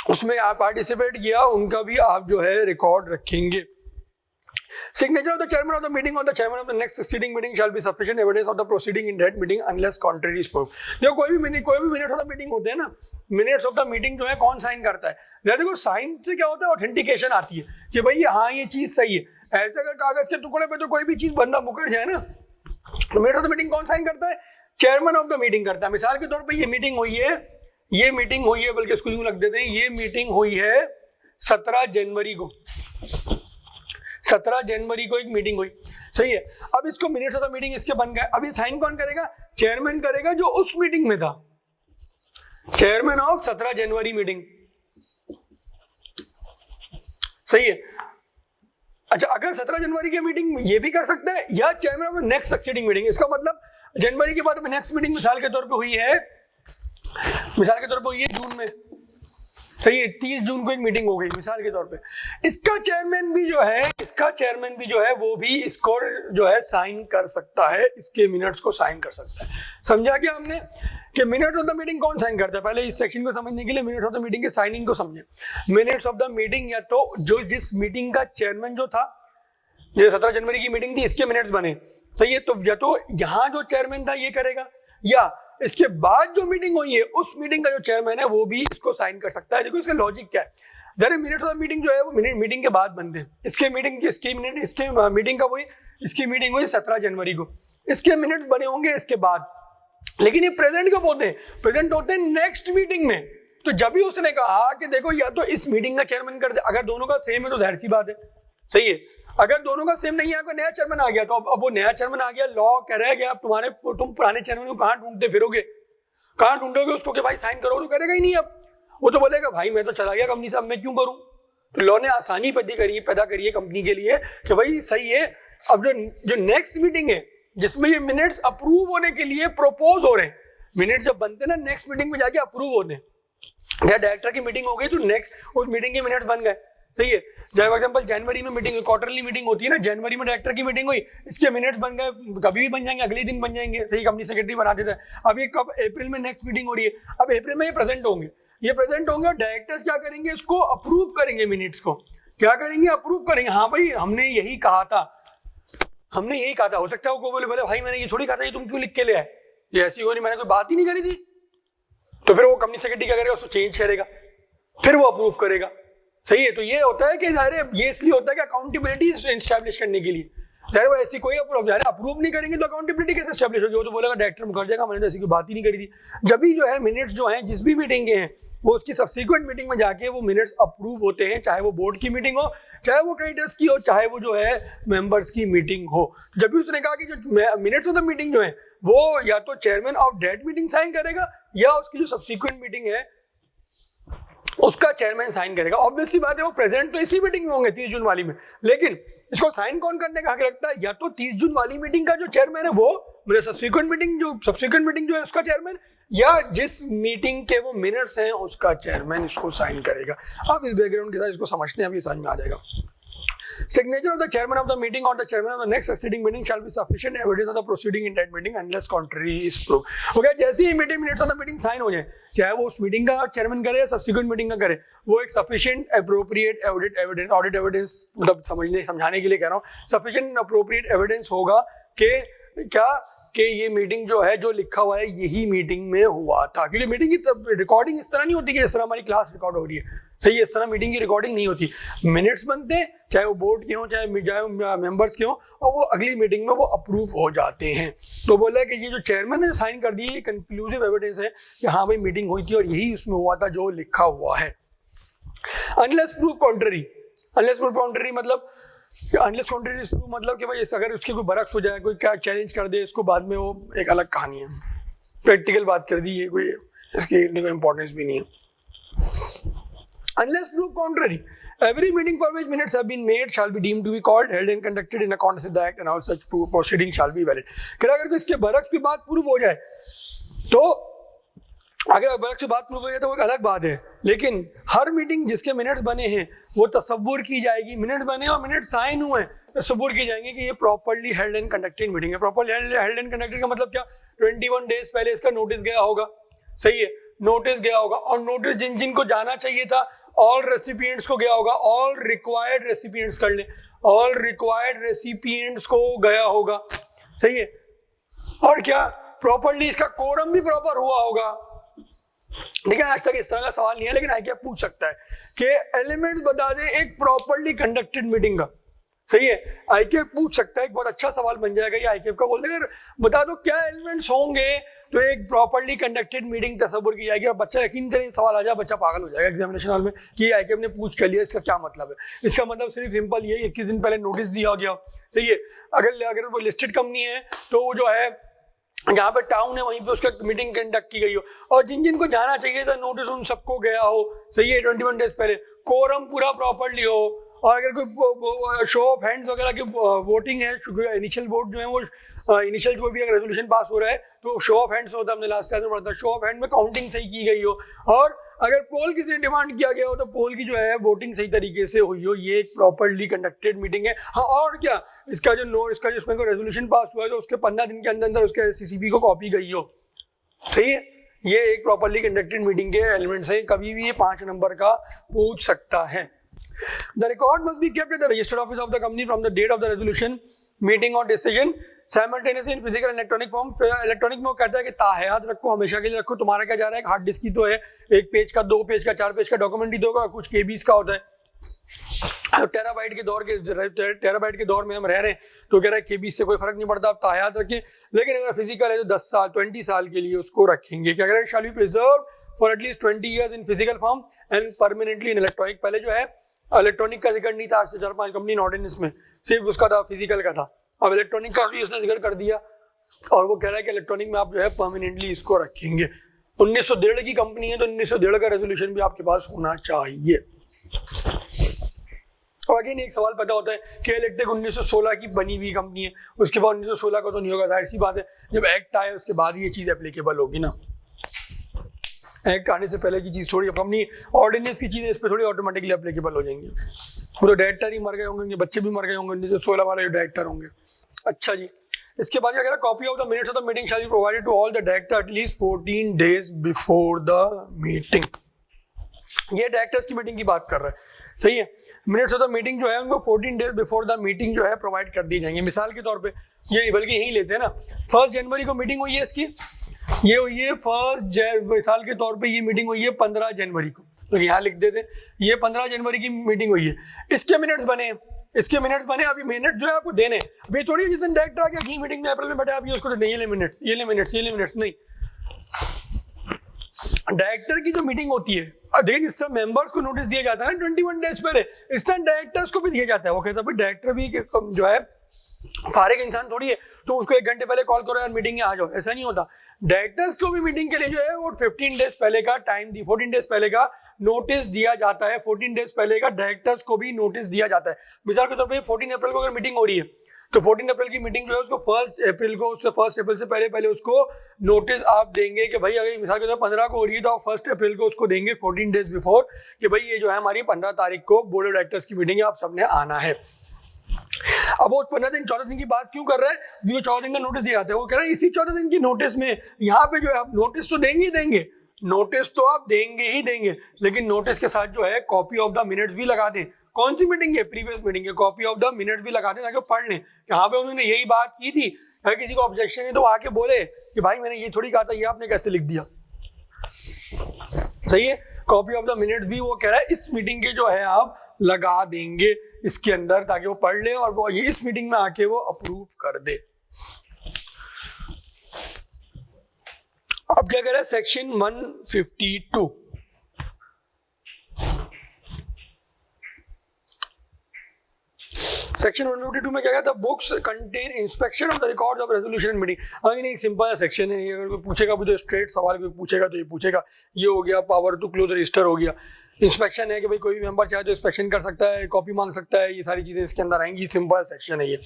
Speaker 1: उसमें आप पार्टिसिपेट किया, उनका भी आप जो है रिकॉर्ड रखेंगे. Signature of the chairman of the meeting or the chairman of the next succeeding meeting shall be sufficient evidence of the proceeding in that meeting unless contrary is proved. देखो कोई भी मिनट ऑफ द मीटिंग होते हैं ना, minutes of the meeting जो है कौन sign करता है? देखो साइन से क्या होता है, ऑथेंटिकेशन आती है कि भाई हाँ ये चीज सही है. ऐसे अगर कागज के टुकड़े पे तो कोई भी चीज बंदा मुकर जाए ना, तो मिनट ऑफ द मीटिंग कौन साइन करता है? चेयरमैन ऑफ द मीटिंग करता है. मिसाल के तौर पर ये मीटिंग हुई है, बल्कि इसको यूं रख देते हैं, ये मीटिंग हुई है 17 जनवरी को. 17 जनवरी को एक मीटिंग हुई, सही है. अब इसको मिनट्स ऑफ द मीटिंग इसके बन गए. अब ये साइन कौन करेगा? चेयरमैन करेगा जो उस मीटिंग में था, चेयरमैन ऑफ 17 जनवरी मीटिंग, सही है. अच्छा, अगर 17 जनवरी की मीटिंग ये भी कर सकता है या chairman of next succeeding meeting. इसका मतलब जनवरी के बाद नेक्स्ट मीटिंग मिसाल के तौर पे हुई है जून में, सही है. 30 जून को एक मीटिंग हो गई मिसाल के तौर पे. इसका चेयरमैन भी जो है वो भी इसको जो है साइन कर सकता है, इसके मिनट्स को साइन कर सकता है. समझा क्या हमने कि मिनट्स ऑफ द मीटिंग कौन साइन करता है? पहले इस सेक्शन को समझने के लिए मिनट्स ऑफ द मीटिंग के साइनिंग को समझे. मिनट्स ऑफ द मीटिंग या तो जो जिस मीटिंग का चेयरमैन जो था, ये 17 जनवरी की मीटिंग थी, इसके मिनट्स बने, सही है. तो या तो यहाँ जो चेयरमैन था ये करेगा, या इसके बाद जो मीटिंग हुई है उस मीटिंग का जो चेयरमैन है वो भी इसको साइन कर सकता है. देखो इसका लॉजिक क्या है. जरा मिनट्स ऑफ द मीटिंग जो है वो मीटिंग के बाद बनते हैं. इसके मीटिंग का वही, इसकी मीटिंग हुई 17 जनवरी को, इसके मिनट्स बने होंगे इसके बाद. लेकिन ये प्रेजेंट कब होते हैं? प्रेजेंट होते हैं नेक्स्ट मीटिंग में. तो जब भी उसने कहा कि देखो या तो इस मीटिंग का चेयरमैन कर दे, अगर दोनों का सेम है तो जाहिर सी बात है, सही है. अगर दोनों का सेम नहीं है, कोई नया चेयरमैन आ गया, तो अब वो नया चेयरमैन आ गया, लॉ कह रहा है कि अब तुम पुराने चेयरमैन को कहाँ ढूंढते फिरोगे, कहाँ ढूंढोगे उसको कि भाई साइन करो? तो करेगा ही नहीं. अब वो तो बोलेगा भाई मैं तो चला गया कंपनी से, अब मैं क्यों करूं? तो लॉ ने आसानी पैदा करी है कंपनी के लिए कि भाई सही है. अब जो नेक्स्ट मीटिंग है जिसमें ये मिनट्स अप्रूव होने के लिए प्रपोज हो रहे हैं, मिनट्स जब बनते ना नेक्स्ट मीटिंग में जाके अप्रूव होते हैं. या डायरेक्टर की मीटिंग हो गई तो नेक्स्ट उस मीटिंग के मिनट्स बन गए, सही है. जैसे फॉर एग्जांपल जनवरी में मीटिंग हुई, क्वार्टरली मीटिंग होती है ना, जनवरी में डायरेक्टर की मीटिंग हुई, इसके मिनट्स बन गए, कभी भी बन जाएंगे, अगले दिन बन जाएंगे, सही. कंपनी सेक्रेटरी बना देता है. अब ये कब? अप्रैल में नेक्स्ट मीटिंग हो रही है. अब अप्रैल में ये प्रेजेंट होंगे और डायरेक्टर्स क्या करेंगे? इसको अप्रूव करेंगे, मिनट्स को क्या करेंगे? अप्रूव करेंगे. हाँ भाई हमने यही कहा था. हो सकता है वो बोले भाई मैंने ये थोड़ी कहा था, ये तुम क्यों लिख के ले आए, ये ऐसी हो नहीं, मैंने कोई बात ही नहीं करी थी. तो फिर वो कंपनी सेक्रेटरी क्या करेगा? उसको चेंज करेगा, फिर वो अप्रूव करेगा, सही है. तो ये होता है कि ये इसलिए होता है कि अकाउंटेबिलिटी एस्टैब्लिश करने के लिए. वो ऐसी कोई अप्रूव नहीं करेंगे तो अकाउंटेबिलिटी कैसे एस्टैब्लिश होगी? वो तो बोलेगा डायरेक्टर मुकर जाएगा, मैंने तो ऐसी कोई बात ही नहीं करी थी. जब भी जो है मिनट्स जो हैं जिस भी मीटिंग के हैं वो उसकी सब्सिक्वेंट मीटिंग में जाके वो मिनट्स अप्रूव होते हैं, चाहे वो बोर्ड की मीटिंग हो, चाहे वो क्रेडिटर्स की हो, चाहे वो जो है मेंबर्स की मीटिंग हो. जब भी उसने कहा कि जो मिनट्स ऑफ द मीटिंग जो है वो या तो chairman of that meeting sign करेगा या उसकी जो सब्सिक्वेंट मीटिंग है उसका चेयरमैन साइन करेगा. ऑब्वियसली बात है वो प्रेजेंट तो इसी मीटिंग में होंगे 30 जून वाली में, लेकिन इसको साइन कौन करने का हक रखता है? या तो 30 जून वाली मीटिंग का जो चेयरमैन है वो, मेरे सब्सिक्वेंट मीटिंग जो है उसका चेयरमैन, या जिस मीटिंग के वो मिनट्स हैं उसका चेयरमैन इसको साइन करेगा. अब इस बैकग्राउंड के साथ इसको समझते हैं, अब ये समझ में आ जाएगा. Signature of the chairman of the meeting or the chairman of the next succeeding meeting shall be sufficient evidence of the proceeding in that meeting unless contrary is proved. Okay, जैसे ही meeting minutes of the meeting sign हो जाए, चाहे वो उस meeting का chairman करे या सब्सिक्वेंट मीटिंग का करे, वो एक सफिशिएंट अप्रोप्रिएट ऑडिट एविडेंस, मतलब समझाने के लिए कह रहा हूँ, सफिशिएंट अप्रोप्रिएट एविडेंस होगा कि ये मीटिंग जो है जो लिखा हुआ है यही मीटिंग में हुआ था. क्योंकि मीटिंग की रिकॉर्डिंग इस तरह नहीं होती कि इस तरह हमारी क्लास रिकॉर्ड हो रही है, सही है. इस तरह मीटिंग की रिकॉर्डिंग नहीं होती. मिनट्स बनते हैं, चाहे वो बोर्ड के हों चाहे मेंबर्स के हों, और वो अगली मीटिंग में वो अप्रूव हो जाते हैं. तो बोला कि ये जो चेयरमैन ने साइन कर दी, ये कंक्लूसिव एविडेंस है कि हाँ भाई मीटिंग हुई थी और यही उसमें हुआ था जो लिखा हुआ है. अनलेस प्रूफ कॉन्ट्ररी मतलब अनलेस कॉन्ट्रेरी इज ट्रू मतलब कि भाई अगर उसके कोई बरक्स हो जाए, कोई क्या चैलेंज कर दे इसको बाद में, वो एक अलग कहानी है। प्रैक्टिकल बात कर दी है, कोई इसकी कोई इंपॉर्टेंस भी नहीं है। Unless proved contrary, every meeting for which minutes have been made shall be deemed to be called, held and conducted in accordance with the act, and all such proceedings shall be valid. अगर इसके बरक्स की बात prove हो जाए तो, अगर बरक्स की बात प्रूव हो जाए तो वो एक अलग बात है, लेकिन हर मीटिंग जिसके मिनट्स बने हैं वो तसव्वुर की जाएगी, मिनट बने और मिनट साइन हुए हैं, तसव्वुर की जाएंगे कि ये properly held and conducted meeting है। प्रॉपर्ली हेल्ड एंड कंडक्टेड का मतलब क्या? 21 डेज पहले इसका नोटिस गया होगा, सही है, नोटिस गया होगा, और नोटिस जिन जिनको जाना चाहिए था ऑल रेसिपिएंट्स को गया होगा, ऑल रिक्वायर्ड रेसिपिएंट्स कर ले, ऑल रिक्वायर्ड रेसिपिएंट्स को गया होगा, सही है। और क्या प्रॉपर्ली इसका कोरम भी प्रॉपर हुआ होगा। ठीक है, आज तक इस तरह का सवाल नहीं है, लेकिन आईकेएफ पूछ सकता है कि एलिमेंट्स बता दे एक प्रॉपर्ली कंडक्टेड मीटिंग का, सही है। आईकेएफ पूछ सकता है, एक बहुत अच्छा सवाल बन जाएगा ये। आईकेएफ का बोलते हैं बता दो क्या एलिमेंट्स होंगे तो एक प्रॉपर्ली कंडक्टेड मीटिंग तस्वुर की जाएगी, और बच्चा यकीन करें सवाल आ जाए बच्चा पागल हो जाएगा एग्जामिनेशन हॉल में कि आईकेएफ ने पूछ कर लिया, इसका क्या मतलब है। इसका मतलब सिर्फ सिंपल ये 21 दिन पहले नोटिस दिया गया, सही है। अगर वो लिस्टेड कंपनी है तो वो जो है जहाँ पे टाउन है वहीं पे उसका मीटिंग कंडक्ट की गई हो, और जिन जिनको जाना चाहिए था नोटिस उन सबको गया हो, सही है, 21 डेज पहले, कोरम पूरा प्रॉपर्ली हो। और अगर कोई शो ऑफ हैंड्स वगैरह की वोटिंग है, इनिशियल वोट जो है वो इनिशियल जो भी अगर रेजोल्यूशन पास हो रहा है तो शो ऑफ हैंड्स होता है, हमने लास्ट क्लास में पढ़ा था, शो ऑफ हैंड में काउंटिंग सही की गई हो, और अगर पोल किसी ने डिमांड किया गया हो तो पोल की जो है वोटिंग सही तरीके से हुई हो, ये एक प्रॉपर्ली कंडक्टेड मीटिंग है। हाँ, और क्या, इसका इसका जो इसमें रेजोल्यूशन पास हुआ है तो उसके 15 दिन के अंदर उसके सीसीबी को कॉपी गई हो, सही है। ये एक प्रॉपर्ली कंडक्टेड मीटिंग के एलिमेंट्स हैं, कभी भी ये 5 नंबर का पूछ सकता है। The record must be kept at the registered office of the company from the date of the resolution, meeting or decision, simultaneously in physical and electronic form. Electronic में वो कहता है कि ताहयात रखो, हमेशा के लिए रखो। तुम्हारा क्या जा रहा है, हार्ड डिस्क की तो है, 1 पेज का, 2 पेज का, 4 पेज का डॉक्यूमेंट ही दोगा, कुछ केबीज का होता है। टेराबाइट के दौर में हम रह रहे हैं तो कह रहा है केबीज से कोई फर्क नहीं पड़ता, आप ताहयात रखें। लेकिन अगर फिजिकल है तो 10 साल 20 साल के लिए उसको रखेंगे। क्या करें, shall be preserve for at least 20 years in physical form and permanently in electronic. पहले जो है इलेक्ट्रॉनिक का जिक्र नहीं था, आज से 4-5 कंपनी ऑर्डिनेंस में सिर्फ उसका था, फिजिकल का था। अब इलेक्ट्रॉनिक का भी उसने जिक्र कर दिया, और वो कह रहा है कि इलेक्ट्रॉनिक में आप जो है परमानेंटली इसको रखेंगे। 1901 की कंपनी है तो 1901 का रेजोल्यूशन भी आपके पास होना चाहिए। और अगेन एक सवाल पैदा होता है कि इलेक्ट्रिक 1916 की बनी हुई कंपनी है, उसके बाद 1916 का तो नहीं होगा, जाहिर सी बात है, जब एक्ट आए उसके बाद ये चीज एप्लीकेबल होगी ना। एक्ट आने से पहले की चीज थोड़ी, कंपनी ऑर्डिनेंस की चीजें इस पर थोड़ी ऑटोमेटिकली एप्लीकेबल हो जाएंगी। वो तो डायरेक्टर ही मर गए होंगे, बच्चे भी मर गए होंगे, 1916 वाले डायरेक्टर होंगे। अच्छा जी, इसके बाद क्या कह रहा है, copy of the minutes of the meeting shall be provided to all the director at least 14 days before the meeting. ये डायरेक्टर्स की मीटिंग की बात कर रहा है, सही है। मिनट्स ऑफ द मीटिंग जो है उनको 14 days बिफोर द मीटिंग जो है प्रोवाइड कर दी जाएंगे। मिसाल के तौर पे ये बल्कि यही लेते हैं ना, 1 जनवरी को मीटिंग हुई है इसकी, ये हुई है 1 मिसाल के तौर पे ये मीटिंग हुई है 15 जनवरी को, तो यहाँ लिख देते हैं ये 15 जनवरी की मीटिंग हुई है। इसके मिनट्स बने, अभी मिनट जो है आपको देने, अभी थोड़ी जिस दिन डायरेक्टर आ गया अगली मीटिंग में अप्रैल में बैठे आप ये उसको ये ले मिनट्स नहीं। डायरेक्टर की जो मीटिंग होती है, देखिए इस तरह मेंबर्स को नोटिस दिया जाता है ना 21 डेज पहले, इस तरह डायरेक्टर्स को भी दिया जाता है। वो कहता है भाई डायरेक्टर भी जो है फारिग इंसान थोड़ी है तो उसको 1 घंटे पहले कॉल करो यार मीटिंग में आ जाओ, ऐसा नहीं होता। डायरेक्टर्स को भी मीटिंग के लिए जो है वो 15 डेज पहले का टाइम 14 डेज पहले का नोटिस दिया जाता है। 14 डेज पहले का डायरेक्टर्स को भी नोटिस दिया जाता है। मिसाल के तौर पे 14 अप्रैल को अगर मीटिंग हो रही है तो 14 अप्रैल की मीटिंग जो है उसको 1 अप्रैल को, उससे 1 अप्रैल से पहले उसको नोटिस आप देंगे कि भाई अगर मिसाल के तौर 15 को हो रही है तो आप 1 अप्रैल को उसको देंगे 14 डेज बिफोर कि भाई ये जो है हमारी 15 तारीख को बोर्ड ऑफ डायरेक्टर्स की मीटिंग है, आप सबने आना है। अब वो 15 दिन 14 दिन की बात क्यों कर रहा है, जो 14 दिन का नोटिस दिया जाता है, वो कह रहा है इसी 14 दिन की नोटिस में यहाँ पे जो है आप नोटिस तो देंगे ही देंगे, नोटिस तो आप देंगे ही देंगे, लेकिन नोटिस के साथ जो है कॉपी ऑफ द मिनट्स भी लगा दें। कौन सी मीटिंग है, प्रीवियस मीटिंग है, कॉपी ऑफ द मिनट्स भी लगा दें ताकि वो पढ़ लें यहाँ पे उन्होंने यही बात की थी। अगर किसी को ऑब्जेक्शन है तो आके बोले कि भाई मैंने ये थोड़ी कहा था, ये आपने कैसे लिख दिया, सही है। कॉपी ऑफ द मिनट्स भी वो कह रहा है इस मीटिंग के जो है आप लगा देंगे इसके अंदर ताकि वो पढ़ ले और वो ये इस मीटिंग में आके वो अप्रूव कर दे। अब क्या कह रहा है सेक्शन 152, सेक्शन 152 में क्या कहता है, books contain inspection of the records of resolution meeting. Again एक सिंपल सेक्शन है, अगर कोई पूछेगा तो स्ट्रेट सवाल कोई पूछेगा तो ये पूछेगा, ये हो गया पावर टू क्लोज रजिस्टर हो गया। इंस्पेक्शन है कि भाई कोई भी मेंबर चाहे तो इंस्पेक्शन कर सकता है, कॉपी मांग सकता है, ये सारी चीजें इसके अंदर आएंगी। सिंपल सेक्शन है ये।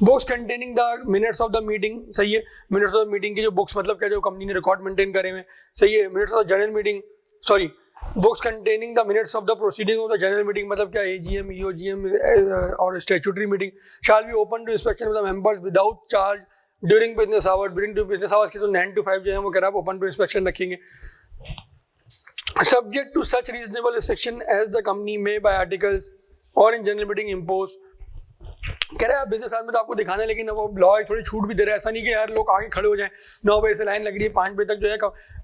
Speaker 1: Books containing the minutes of the meeting, सही है। मिनट्स ऑफ द मीटिंग की जो बुक्स मतलब क्या, जो कंपनी ने रिकॉर्ड मेंटेन करे हुए, सही है। Minutes of general meeting, sorry, books containing the minutes of the proceeding of the general meeting मतलब क्या, एजीएम, ईओजीएम और statutory meeting shall be open to inspection of the members without charge during business hours. During business hours के तो 9 to 5 जो है वो कह रहा है ओपन टू इंस्पेक्शन रखेंगे। Subject to such reasonable restriction as the company may by articles or in general meeting impose। कह रहे हैं बिजनेस आवर्स में तो आपको दिखाना है, लेकिन वो लॉ थोड़ी छूट भी दे रहा है। ऐसा नहीं कि यार लोग आगे खड़े हो जाएं, 9 बजे से लाइन लग रही है, 5 बजे तक जो है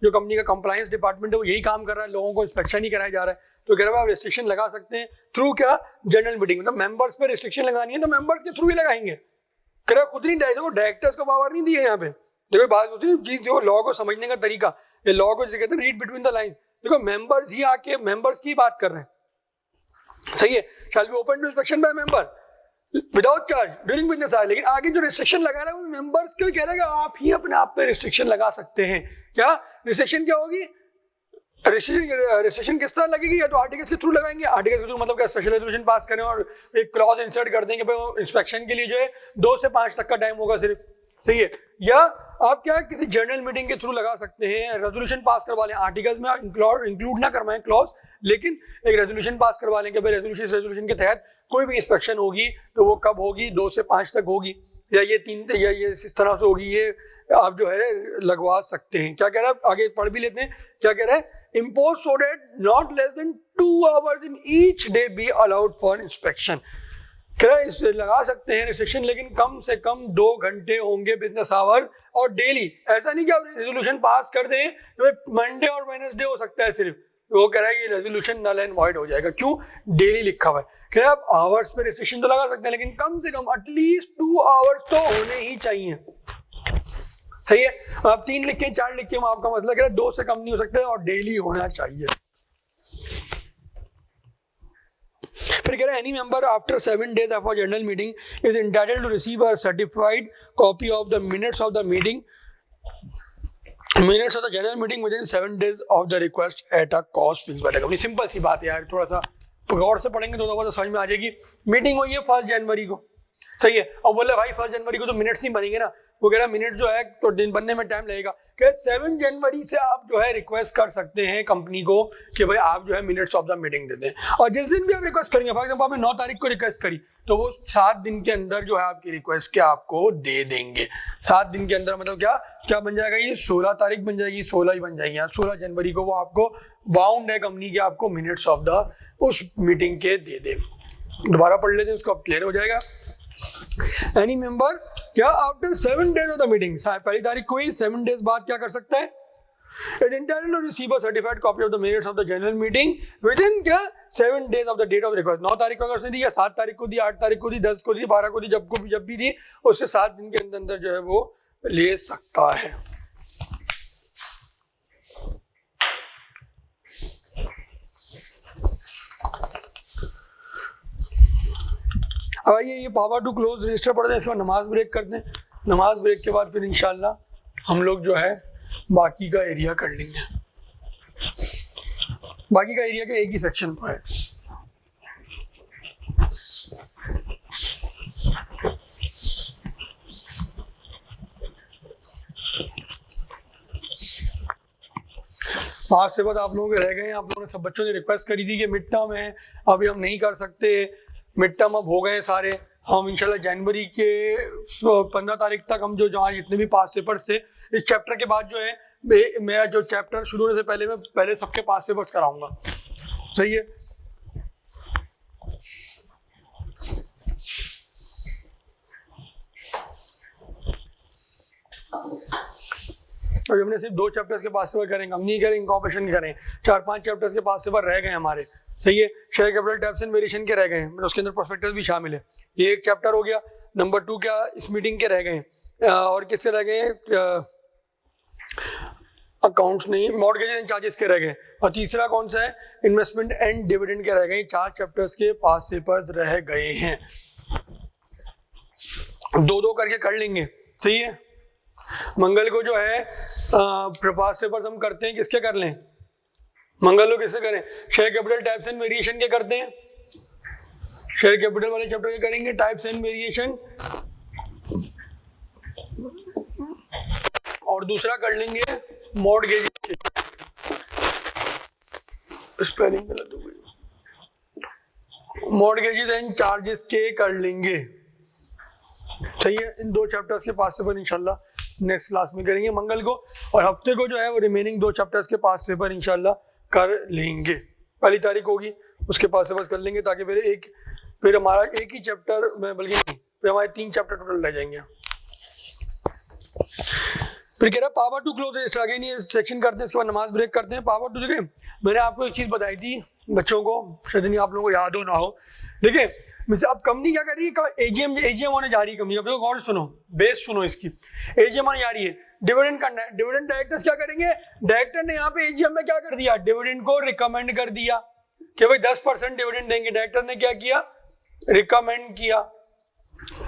Speaker 1: जो कंपनी का कंप्लायंस डिपार्टमेंट है वो यही काम कर रहा है, लोगों को इंस्पेक्शन ही कराया जा रहा है। तो कह रहा है आप रिस्ट्रिक्शन लगा सकते हैं थ्रू क्या, जनरल मीटिंग। मतलब मेंबर्स पे रिस्ट्रिक्शन लगानी है तो मेंबर्स के थ्रू ही लगाएंगे। कह रहा है खुद नहीं, देखो डायरेक्टर्स को पावर नहीं दी है यहाँ पे। देखो बात होती है चीज, देखो लॉ को समझने का तरीका, ये लॉ को कहते हैं रीड बिटवीन द लाइंस। देखो मेंबर्स ही आके मेंबर्स की बात कर रहे हैं, सही है। Shall be open to inspection by member without charge during business hour. लेकिन आगे जो रिस्ट्रिक्शन लगा रहा है वो मेंबर्स क्यों कह रहे हैं, आप ही अपने आप पे रिस्ट्रिक्शन लगा सकते हैं। क्या रिस्ट्रिक्शन क्या होगी, रिस्ट्रिक्शन किस तरह लगेगी, या तो आर्टिकल्स के थ्रू लगाएंगे। आर्टिकल्स के थ्रू मतलब क्या, स्पेशल रेजोल्यूशन पास करें और एक क्लॉज इंसर्ट कर देंगे भाई इंस्पेक्शन के लिए जो है 2 से 5 तक का टाइम होगा सिर्फ, सही है। या आप क्या किसी जर्नल मीटिंग के थ्रू लगा सकते हैं, रेजोल्यूशन पास करवा लें, आर्टिकल्स में इंक्लूड ना करवाएं क्लॉज, लेकिन एक रेजोल्यूशन पास करवा लें कि भाई रेजोल्यूशन के तहत कोई भी इंस्पेक्शन होगी तो वो कब होगी, 2 से 5 तक होगी, या ये 3 या ये इस तरह से होगी, ये आप जो है लगवा सकते हैं। क्या कह रहा है, आगे पढ़ भी लेते हैं। क्या कह रहा है, impose so that not less than 2 hours in each day be allowed for inspection। कह रहा है इस लगा सकते हैं रिस्ट्रिक्शन, लेकिन कम से कम 2 घंटे होंगे बिजनेस आवर और डेली। ऐसा नहीं कि आप रेजोल्यूशन पास कर दें तो मंडे और वेडनेसडे हो सकता है सिर्फ, वो कह रहा है ये रेजोल्यूशन नल एंड वॉइड हो जाएगा। क्यों, डेली लिखा हुआ है। कह रहा है आप आवर्स पे रिस्ट्रिक्शन तो लगा सकते हैं, लेकिन कम से कम एटलीस्ट 2 आवर्स तो होने ही चाहिए, सही है। आप 3 लिखें 4 लिखें, आपका मतलब है 2 से कम नहीं हो सकता और डेली होना चाहिए। फिर कह रहे हैं any member after 7 days of a general meeting is entitled to receive a certified copy of the minutes of the meeting, minutes of the general meeting within 7 days of the request at a cost fees by the company. Simple सी बात है यार, थोड़ा सा गौर से पढ़ेंगे तो समझ में आ जाएगी। मीटिंग हुई है 1 जनवरी को, सही है, और बोले भाई 1 जनवरी को तो मिनट्स नहीं बनेंगे ना, वो कह रहा मिनट जो है तो दिन बनने में टाइम लगेगा। क्या 7 जनवरी से आप जो है रिक्वेस्ट कर सकते हैं कंपनी को कि भाई आप जो है मिनट्स ऑफ द मीटिंग दे दें, और जिस दिन भी आप रिक्वेस्ट करेंगे, फॉर एग्जांपल आपने 9 तारीख को रिक्वेस्ट करी तो वो 7 दिन के अंदर जो है आपकी रिक्वेस्ट के आपको दे देंगे। 7 दिन के अंदर मतलब क्या बन जाएगा, ये 16 तारीख बन जाएगी, 16 ही बन जाएगी। 16 जनवरी को वो आपको बाउंड है कंपनी के आपको मिनट्स ऑफ द उस मीटिंग के दे दे। दोबारा पढ़ लेते हैं, उसको क्लियर हो जाएगा। एनी मेंबर क्या after 7 days of the meeting, पहली तारीख को ही 7 days बाद क्या कर सकता है, is entitled to receive a certified copy of the minutes of the general meeting within क्या 7 days of the date of request। 9 तारीख को अगर उसने दी, या 7 तारीख को दी, 8 तारीख को दी, 10 को दी, 12 को दी, जब भी दी, उससे 7 दिन के अंदर जो है वो ले सकता है। अब आइए ये पावर टू क्लोज रजिस्टर पढ़ते हैं, इसके बाद नमाज ब्रेक करते हैं। नमाज ब्रेक के बाद फिर इंशाल्लाह हम लोग जो है बाकी का एरिया कर लेंगे। बाकी का एरिया के एक ही सेक्शन पर है। आज से बाद आप लोगों के रह गए हैं, आप लोगों ने सब बच्चों ने रिक्वेस्ट करी थी कि मिड टर्म है, अभी हम नहीं कर सकते, मिड टर्म अब हो गए सारे। हम इंशाल्लाह जनवरी के 15 तारीख तक हम जो जहाँ जितने भी पास पेपर्स थे, इस चैप्टर के बाद जो है मैं जो चैप्टर शुरू होने से पहले मैं पहले सबके पास पेपर्स कराऊंगा, सही है। और हमने सिर्फ 2 चैप्टर्स के पास पेपर करेंगे, हम नहीं करेंगे इनकॉर्पोरेशन करें। 4-5 चैप्टर्स के पास पेपर रह गए हमारे, सही है। Share capital tax and variation के रह गए हैं, उसके अंदर प्रोस्पेक्टस भी शामिल है। ये एक चैप्टर हो गया। नंबर 2 क्या इस मीटिंग के रह गए हैं, और किसके रह गए हैं, अकाउंट्स नहीं, मॉर्गेज एंड चार्जेस के रह गए। और तीसरा कौन सा है, इन्वेस्टमेंट एंड डिविडेंड के रह गए। 4 चैप्टर्स के पास पेपर्स रह गए हैं। दो करके कर लेंगे, सही है। मंगल को जो है प्रपास पेपर्स हम करते हैं, किसके कर लें? मंगल को किससे करें? Share capital types and variation के करते हैं, शेयर कैपिटल वाले चैप्टर के करेंगे, टाइप्स एंड वेरिएशन। और दूसरा कर लेंगे मॉर्टगेज, स्पेलिंग गलत हो गई, मॉर्टगेजेस एंड चार्जेस के कर लेंगे, सही है। इन 2 चैप्टर्स के पास पेपर इंशाल्लाह नेक्स्ट क्लास में करेंगे मंगल को, और हफ्ते को जो है वो रिमेनिंग 2 चैप्टर्स के पास पेपर इंशाल्लाह कर लेंगे। पहली तारीख होगी उसके पास पेपर कर लेंगे, ताकि फिर हमारा एक ही चैप्टर में, बल्कि नहीं, फिर हमारे 3 चैप्टर टोटल रह जाएंगे। फिर कह रहा power to close register, again ये सेक्शन करते हैं, इसके बाद नमाज ब्रेक करते हैं। पावर टू, देखिए मैंने आपको एक चीज बताई थी बच्चों को, शायद नहीं आप लोगों को याद हो ना हो। देखिए अब कंपनी क्या कर रही है, एजीएम होने जा रही है कंपनी, अब देखो गौर सुनो, बेस सुनो इसकी, एजीएम होने जा रही है, डिविडेंड करना है। डिविडेंड डायरेक्टर्स क्या करेंगे, डायरेक्टर ने यहाँ पे एजीएम में क्या कर दिया, डिविडेंड को रिकमेंड कर दिया कि भाई 10% डिविडेंड देंगे। डायरेक्टर ने क्या किया, रिकमेंड किया,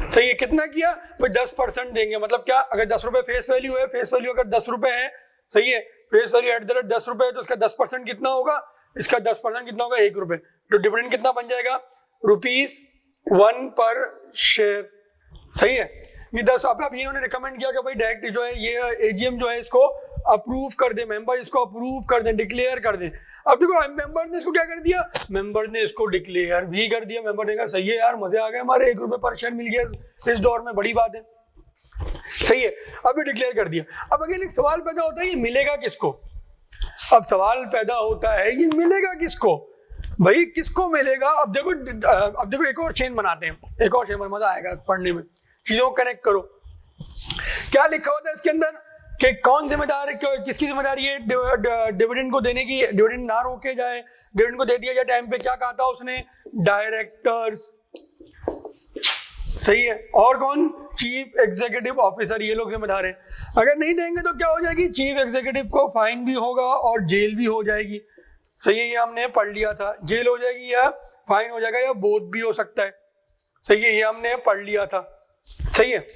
Speaker 1: सही है। कितना किया भाई, 10% देंगे। मतलब क्या, अगर 10 रुपए फेस वैल्यू है, फेस वैल्यू अगर 10 रुपए है, सही है, face value at the rate 10 रुपए है, तो इसका 10% कितना होगा, इसका 10% कितना होगा, 1 रुपए। तो डिविडेंड कितना बन जाएगा, ₹1 पर शेयर, सही है। ये 10 अब इन्होंने रिकमेंड किया कि भाई डायरेक्ट जो है ये एजीएम जो है इसको अप्रूव कर दे, मेंबर इसको अप्रूव कर दे, डिक्लेयर कर दे। अब देखो मेंबर ने इसको क्या कर दिया, मेंबर ने इसको डिक्लेयर भी कर दिया। मेंबर ने कहा सही है यार, मजे आ गए हमारे, 1 रुपए पर शेयर मिल गया इस दौर में, बड़ी बात है, सही है। अब ये डिक्लेयर कर दिया। अब अगेन एक सवाल पैदा होता है, ये मिलेगा किसको? अब सवाल पैदा होता है ये मिलेगा किसको, भाई किसको मिलेगा? अब देखो एक और चेन बनाते हैं, एक और चेन, मजा आएगा पढ़ने में, चीजों को कनेक्ट करो। क्या लिखा होता है इसके अंदर कि कौन जिम्मेदार है, किसकी जिम्मेदारी है डिविडेंड को देने की, डिविडेंड ना रोके जाए, डिविडेंड को दे दिया जाए टाइम पे। क्या कहा था उसने, डायरेक्टर्स, सही है। और कौन, चीफ एग्जीक्यूटिव ऑफिसर, ये लोग जिम्मेदार हैं। अगर नहीं देंगे तो क्या हो जाएगी, चीफ एग्जीक्यूटिव को फाइन भी होगा और जेल भी हो जाएगी, सही है। ये हमने पढ़ लिया था, जेल हो जाएगी या फाइन हो जाएगा या बोथ भी हो सकता है, सही है, ये हमने पढ़ लिया था, सही है।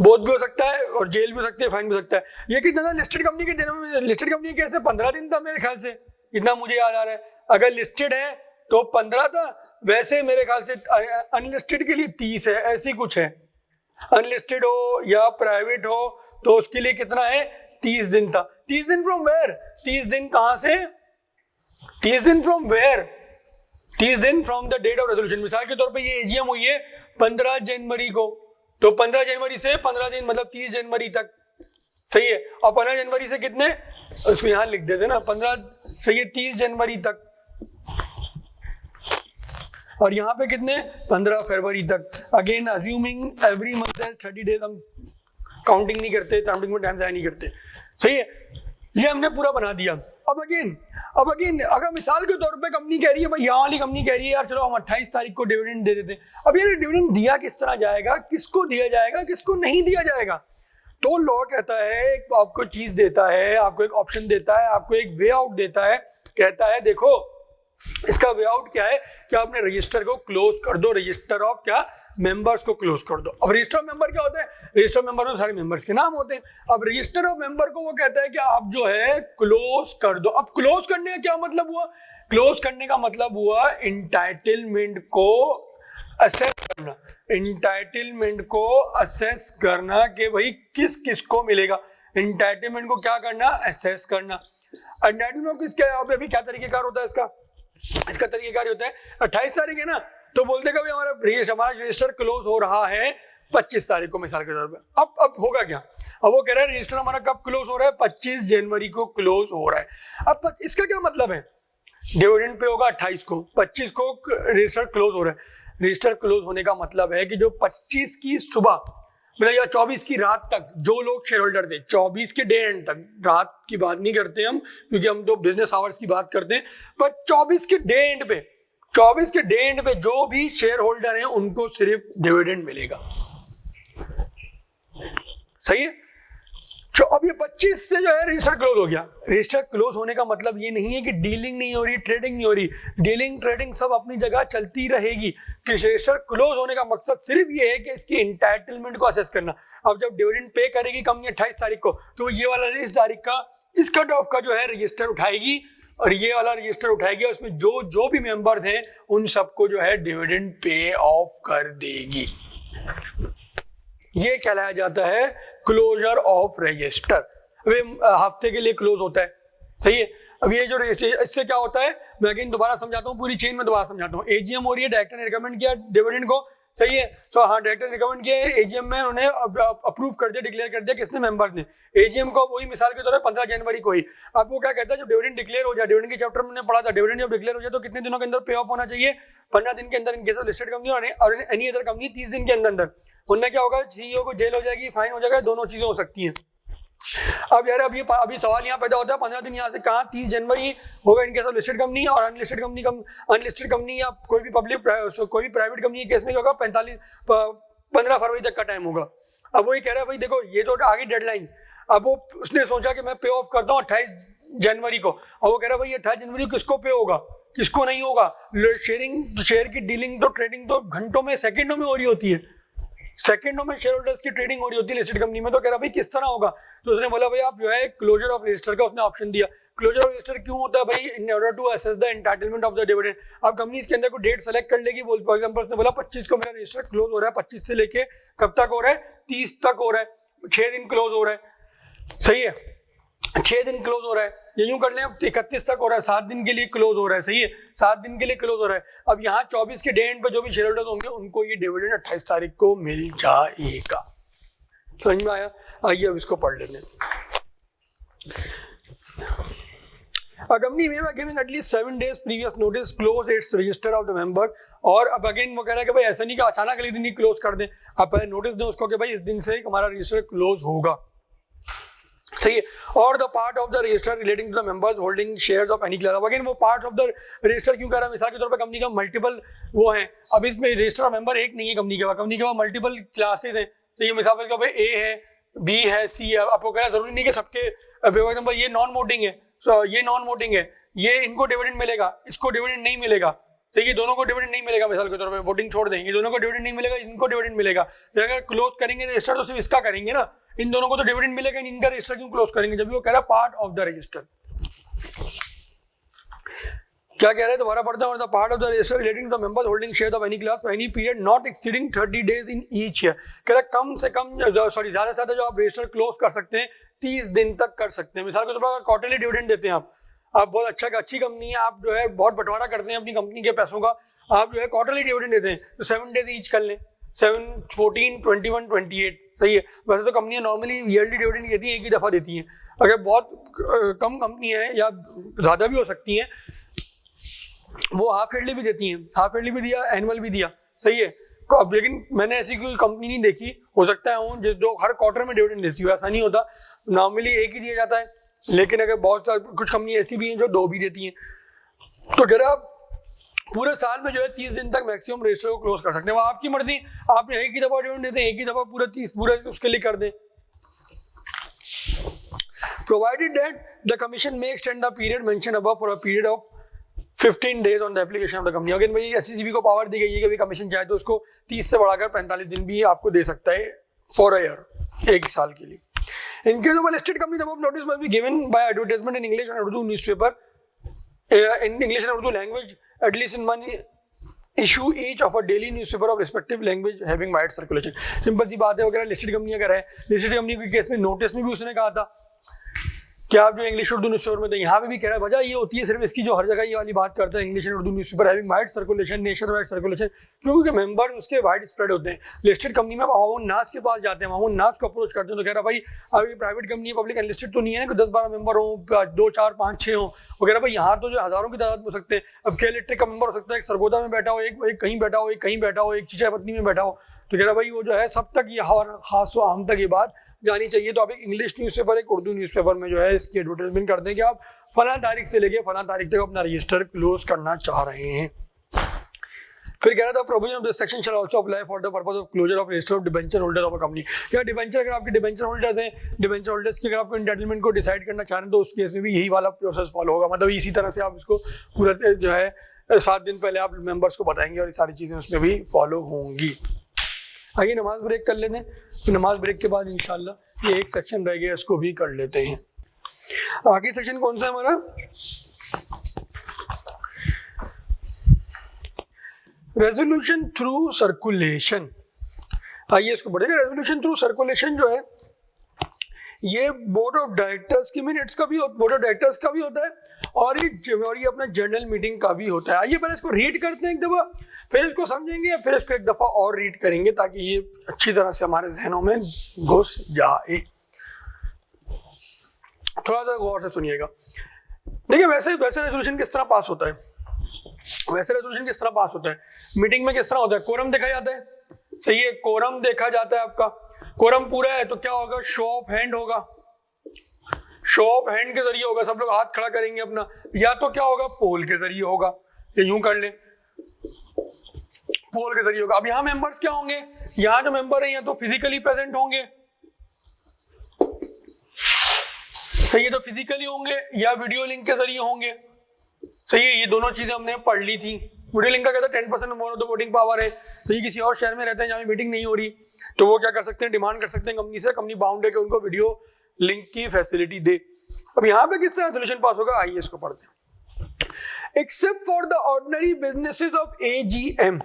Speaker 1: बोथ भी हो सकता है और जेल भी हो सकती है, फाइन भी हो सकता है। ये कितना था लिस्टेड कंपनी के दिनों में, लिस्टेड कंपनी कैसे 15 दिन था मेरे ख्याल से, इतना मुझे याद आ रहा है। अगर लिस्टेड है तो 15 था, वैसे मेरे ख्याल से अनलिस्टेड के लिए 30 है, ऐसी कुछ है। अनलिस्टेड हो या प्राइवेट हो तो उसके लिए कितना है, 30 दिन था। 30 दिन फ्रॉम वेयर, 30 दिन कहां से, 30 दिन फ्रॉम वेयर, 30 दिन from the date of resolution. मिसाल के तौर पे ये एजीएम हुई है 15 जनवरी को, तो 15 जनवरी से 15 दिन मतलब 30 जनवरी तक, सही है। और 15 जनवरी से कितने, उसको यहां लिख देते ना 15, सही है, 30 जनवरी तक, और यहाँ पे कितने, 15 फरवरी तक। अगेन अज्यूमिंग एवरी मंथ है 30 डेज, हम काउंटिंग नहीं करते, काउंटिंग में टाइम जाया नहीं करते, सही है। ये हमने पूरा बना दिया। अब अगेन अगर मिसाल के तौर पे कंपनी कह रही है, भाई यहाँ वाली कंपनी कह रही है यार चलो हम 28 तारीख को डिविडेंड दे देते हैं। अब ये डिविडेंड दिया किस तरह जाएगा, किसको दिया जाएगा, किसको नहीं दिया जाएगा? तो लॉ कहता है, आपको चीज देता है, आपको एक ऑप्शन देता है, आपको एक वे आउट देता है, कहता है देखो इसका वे आउट क्या है कि आपने रजिस्टर को क्लोज कर दो, रजिस्टर ऑफ क्या, मेंबर्स को क्लोज कर दो। अब रजिस्टर ऑफ मेंबर क्या होता है, रजिस्टर ऑफ मेंबर में सारे मेंबर्स के नाम होते हैं। अब रजिस्टर ऑफ मेंबर को वो कहता है कि आप जो है क्लोज कर दो। अब क्लोज करने का क्या मतलब हुआ, क्लोज करने का मतलब हुआ एंटाइटलमेंट को असेस करना, एंटाइटलमेंट को असेस करना कि भाई किस किस को मिलेगा। एंटाइटलमेंट को क्या करना, असेस करना। एंटाइटलमेंट किसके, अभी क्या तरीकेकार होता है इसका तरीकेकार होता है 28 तारीख है ना, तो बोलते हैं हमारा रजिस्टर क्लोज हो रहा है 25 तारीख को मिसाल के तौर पे। अब होगा क्या, अब वो कह रहा है रजिस्टर हमारा कब क्लोज हो रहा है, 25 जनवरी को क्लोज हो रहा है। अब इसका क्या मतलब है, डिविडेंड पे होगा 28 को, 25 को रजिस्टर क्लोज हो रहा है। रजिस्टर क्लोज होने का मतलब है कि जो 25 की सुबह मतलब या 24 की रात तक जो लोग शेयर होल्डर थे, 24 के डे एंड तक, रात की बात नहीं करते हम क्योंकि हम तो बिजनेस आवर्स की बात करते हैं, पर 24 के डे एंड पे, 24 के डे एंड पे जो भी शेयर होल्डर हैं उनको सिर्फ डिविडेंड मिलेगा, सही है। अब ये 25 से जो है रजिस्टर क्लोज हो गया। रजिस्टर क्लोज होने का मतलब ये नहीं है कि डीलिंग नहीं हो रही, ट्रेडिंग नहीं हो रही, डीलिंग ट्रेडिंग सब अपनी जगह चलती रहेगी। कि रजिस्टर क्लोज होने का मकसद सिर्फ ये है कि इसकी इंटाइटलमेंट को असेस करना। अब जब डिविडेंड पे करेगी कंपनी 28 तारीख को, तो ये वाला इस तारीख का इस कट ऑफ का जो है रजिस्टर उठाएगी और ये वाला रजिस्टर उठाएगी, और उसमें जो भी मेंबर्स हैं उन सबको जो है डिविडेंड पे ऑफ कर देगी। ये कहलाया जाता है क्लोजर ऑफ रजिस्टर। वे हफ्ते के लिए क्लोज होता है, सही है। अब ये जो इससे क्या होता है, मैं अगेन दोबारा समझाता हूँ, पूरी चेन में दोबारा समझाता हूँ। एजीएम हो रही है, डायरेक्टर ने रिकमेंड किया डिविडेंड को, सही है। तो हाँ, डायरेक्टर ने रिकमेंड किया, एजीएम में उन्होंने अप्रूव कर दिया, डिक्लेयर कर दिया, किसने, मेंबर्स ने। एजीएम को वही मिसाल के तौर पर 15 जनवरी को ही आपको क्या कहता है, जब डिविडेंड डिक्लेयर हो जाए, डिविडेंड के चैप्टर में पढ़ा था, डिविडेंड जब डिक्लेयर हो जाए तो कितने दिनों के अंदर पे ऑफ होना चाहिए, 15 दिन के अंदर in case of listed company और एनी अदर कंपनी 30 दिन के अंदर। उनने क्या होगा, सीईओ को जेल हो जाएगी, फाइन हो जाएगा, दोनों चीजें हो सकती हैं। अब यार अभी सवाल यहाँ पैदा होता है, 15 दिन यहाँ से कहाँ, 30 जनवरी होगा इनके साथ लिस्टेड कंपनी और अनलिस्टेड कंपनी या कोई भी पब्लिक कोई भी प्राइवेट कंपनी के केस में होगा 15 फरवरी तक का टाइम होगा। अब वही कह रहा है भाई देखो ये तो आगे डेडलाइन, अब वो उसने सोचा कि मैं पे ऑफ करता हूँ 28 जनवरी को, और वो कह रहा है भाई 28 जनवरी को किसको पे होगा, किसको नहीं होगा। शेयर की डीलिंग तो ट्रेडिंग तो घंटों में, सेकंडों में हो रही होती है, सेकंडों में शेयर होल्डर्स की ट्रेडिंग हो रही होती है लिस्टेड कंपनी में। तो कह रहा भाई किस तरह होगा, तो उसने बोला भाई आप जो है क्लोजर ऑफ रजिस्टर का उसने ऑप्शन दिया। क्लोजर ऑफ रजिस्टर क्यों होता है भाई, in order to assess the entitlement of the dividend. अब कंपनी के अंदर कोई डेट सेलेक्ट कर लेगी, फॉर एग्जांपल उसने बोला 25 को मेरा रजिस्टर क्लोज हो रहा है, 25 से लेके कब तक हो रहा है, 30 तक हो रहा है, 6 दिन क्लोज हो रहा है, सही है, 6 दिन क्लोज हो रहा है, ये यूं कर लें 31 तक हो रहा है, 7 दिन के लिए क्लोज हो रहा है, सही है, 7 दिन के लिए क्लोज हो रहा है। अब यहाँ 24 के डे एंड पे जो भी शेयर होल्डर्स होंगे उनको ये डिविडेंड 28 तारीख को मिल जाएगा। समझ में आया? आइए अब इसको पढ़ लेते हैं। A company may, by giving at least 7 days previous notice, close its register of the member। और अब अगेन वो कह रहा है कि भाई ऐसा नहीं कि अचानक अगले दिन ही क्लोज कर दें, आप पहले नोटिस दें उसको कि भाई इस दिन से हमारा रजिस्टर क्लोज होगा, सही है। और the part of the register relating to the members holding shares of any class. Again वो पार्ट ऑफ द रजिस्टर क्यों कह रहा है, मिसाल के तौर पर कंपनी का मल्टीपल वो है, अब इसमें रजिस्टर मेंबर एक नहीं है कंपनी के पास, कंपनी के पास मल्टीपल क्लासेस हैं, तो ये मिसाल के भाई ए है, बी है, सी है। आपको कह रहा जरूरी नहीं कि सबके, फॉर एग्जांपल ये नॉन वोटिंग है, ये नॉन वोटिंग है, ये इनको डिविडेंड मिलेगा, इसको डिविडेंड नहीं मिलेगा, तो ये दोनों को डिविडेंड नहीं मिलेगा। मिसाल के तौर पे वोटिंग छोड़ दें, ये दोनों को डिविडेंड नहीं मिलेगा, इनको डिविडेंड मिलेगा। तो अगर क्लोज करेंगे रजिस्टर तो सिर्फ इसका करेंगे ना, इन दोनों को तो डिविडेंड मिलेगा, इनका रजिस्टर क्यों क्लोज करेंगे, जब वो कह रहा है पार्ट ऑफ द रजिस्टर। क्या कह रहे हैं दोबारा पढ़ते हैं, और the part of the register relating to the members holding share of any class for any period not exceeding 30 days in each year. कह रहा कम से कम, सॉरी ज्यादा से ज्यादा जो आप रजिस्टर क्लोज कर सकते हैं 30 दिन तक कर सकते हैं। मिसाल के तौर पर क्वार्टरली डिविडेंड देते हैं आप बहुत अच्छी कंपनी है, आप जो है बहुत बंटवारा करते हैं अपनी कंपनी के पैसों का, आप जो है क्वार्टरली डिविडेंड देते हैं, तो 7 डेज ईच कर लें, 7, 14, 21, 28, सही है। वैसे तो कंपनियां नॉर्मली ईयरली डिविडेंड देती हैं, एक ही दफा देती हैं। अगर बहुत कम कंपनी है या ज्यादा भी हो सकती हैं, वो हाफ ईयरली भी देती हैं, हाफ ईयरली भी दिया, एनुअल भी दिया, सही है। अब लेकिन मैंने ऐसी कोई कंपनी नहीं देखी, हो सकता है जो हर क्वार्टर में डिविडेंड देती हो, ऐसा नहीं होता, नॉर्मली एक ही दिया जाता है। लेकिन अगर बहुत कुछ कंपनी ऐसी भी हैं जो 2 भी देती हैं, तो कह रहा पूरे साल में जो है 30 दिन तक मैक्सिमम रजिस्टर को क्लोज कर सकते हैं, वो आपकी मर्जी, आपने एक ही दफा डिविडेंड देते हैं, एक ही दफा पूरा उसके लिए कर दें। प्रोवाइडेड दैट द कमीशन में extend the period mention above for a period of 15 days on the application of the company. Again भाई एससीसीबी को पावर दी गई है कि भाई कमीशन चाहे तो उसको 30 से बढ़ाकर 45 दिन भी आपको दे सकता है फॉर अ ईयर, एक साल के लिए। In case of a listed company, the above notice must be given by advertisement in English and Urdu newspaper, in English and Urdu language, at least in one issue each of a daily newspaper of respective language having wide circulation. Simple सी बात है, वगैरह listed company अगर है, listed company के case में notice में भी उसने कहा था कि आप जो इंग्लिश उर्दू न्यूज़पेपर में, तो यहाँ पे भी कह रहा है वजह ये होती है सिर्फ इसकी, जो हर जगह ये वाली बात करता है English and Urdu newspaper having wide circulation, nation wide circulation, क्योंकि मेंबर उसके वाइड स्प्रेड होते हैं। लिस्टेड कंपनी में मामून नाज के पास जाते हैं, मामून नाज को अप्रोच करते हैं, तो कह रहा भाई अभी प्राइवेट कंपनी पब्लिक अनलिस्टेड तो नहीं है ना कि 10-12 मेंबर हो, 2, 4, 5, 6 हो, वगैरह भाई यहाँ तो जो हजारों की तादाद में हो सकते हैं। अब क्या इलेक्ट्रिक का मेंबर हो सकता है, एक सरगोदा में बैठा हो, एक कहीं बैठा हो, एक कहीं बैठा हो, एक चीचापत्नी में बैठा हो, तो कह रहा भाई वो जो है सब तक ये खास व आम तक ये बात जानी चाहिए। तो आप एक इंग्लिश न्यूज़पेपर, एक उर्दू न्यूज़पेपर में जो है इसकी एडवर्टाइजमेंट करते हैं कि आप फला तारीख से लेके फला तारीख तक अपना रजिस्टर क्लोज करना चाह रहे हैं। फिर कह रहा था provision of this section shall also apply for the purpose of closure of register of debenture holder of a company. क्या डिबेंचर, अगर आपके डिबेंचर होल्डर्स हैं, डिबेंचर होल्डर्स की अगर आपको एंटाइटलमेंट को डिसाइड करना चाह रहे हैं तो उस केस में भी यही वाला प्रोसेस फॉलो होगा। मतलब इसी तरह से आप इसको पूरा जो है 7 दिन पहले आप मेंबर्स को बताएंगे और ये सारी चीजें उसमें भी फॉलो होंगी। आइए नमाज ब्रेक कर लेते हैं, नमाज ब्रेक के बाद इंशाल्लाह ये एक सेक्शन रह गया इसको भी कर लेते हैं। आगे सेक्शन कौन सा है हमारा? Resolution through circulation. आइए इसको बढ़ेगा। रेजोल्यूशन थ्रू सर्कुलेशन जो है ये बोर्ड ऑफ डायरेक्टर्स की मिनट्स का भी, बोर्ड ऑफ डायरेक्टर्स का भी होता है और ये अपना जनरल मीटिंग का भी होता है। आइए पहले इसको रीड करते हैं एक दफा, फिर इसको समझेंगे, फिर इसको एक दफा और रीड करेंगे ताकि ये अच्छी तरह से हमारे जहनों में घुस जाए। थोड़ा सा गौर से सुनिएगा। देखिए वैसे रेजोल्यूशन किस तरह पास होता है, वैसे रेजोल्यूशन किस तरह पास होता है, मीटिंग में किस तरह होता है? कोरम देखा जाता है, सही है, कोरम देखा जाता है। आपका कोरम पूरा है तो क्या होगा? शो ऑफ हैंड होगा, शो ऑफ हैंड के जरिए होगा, सब लोग हाथ खड़ा करेंगे अपना, या तो क्या होगा? पोल के जरिए होगा, या यूं कर ले पोल के जरिए होगा। अब यहाँ मेंबर्स क्या होंगे? यहाँ जो मेंबर है या तो फिजिकली प्रेजेंट होंगे, सही है, तो फिजिकली होंगे, या वीडियो लिंक के जरिए होंगे, सही है। ये दोनों चीजें हमने पढ़ ली थी। वीडियो लिंक का कहता है 10% more of the voting power है। तो ये किसी और शहर में रहते हैं जहाँ मीटिंग नहीं हो रही तो वो क्या कर सकते हैं? डिमांड कर सकते हैं कंपनी से, कंपनी बाउंड है कि उनको वीडियो लिंक की फैसिलिटी दे। अब यहाँ पे किस तरह रेजोल्यूशन पास होगा? आइए इसको पढ़ते हैं। Except for the ordinary businesses of AGM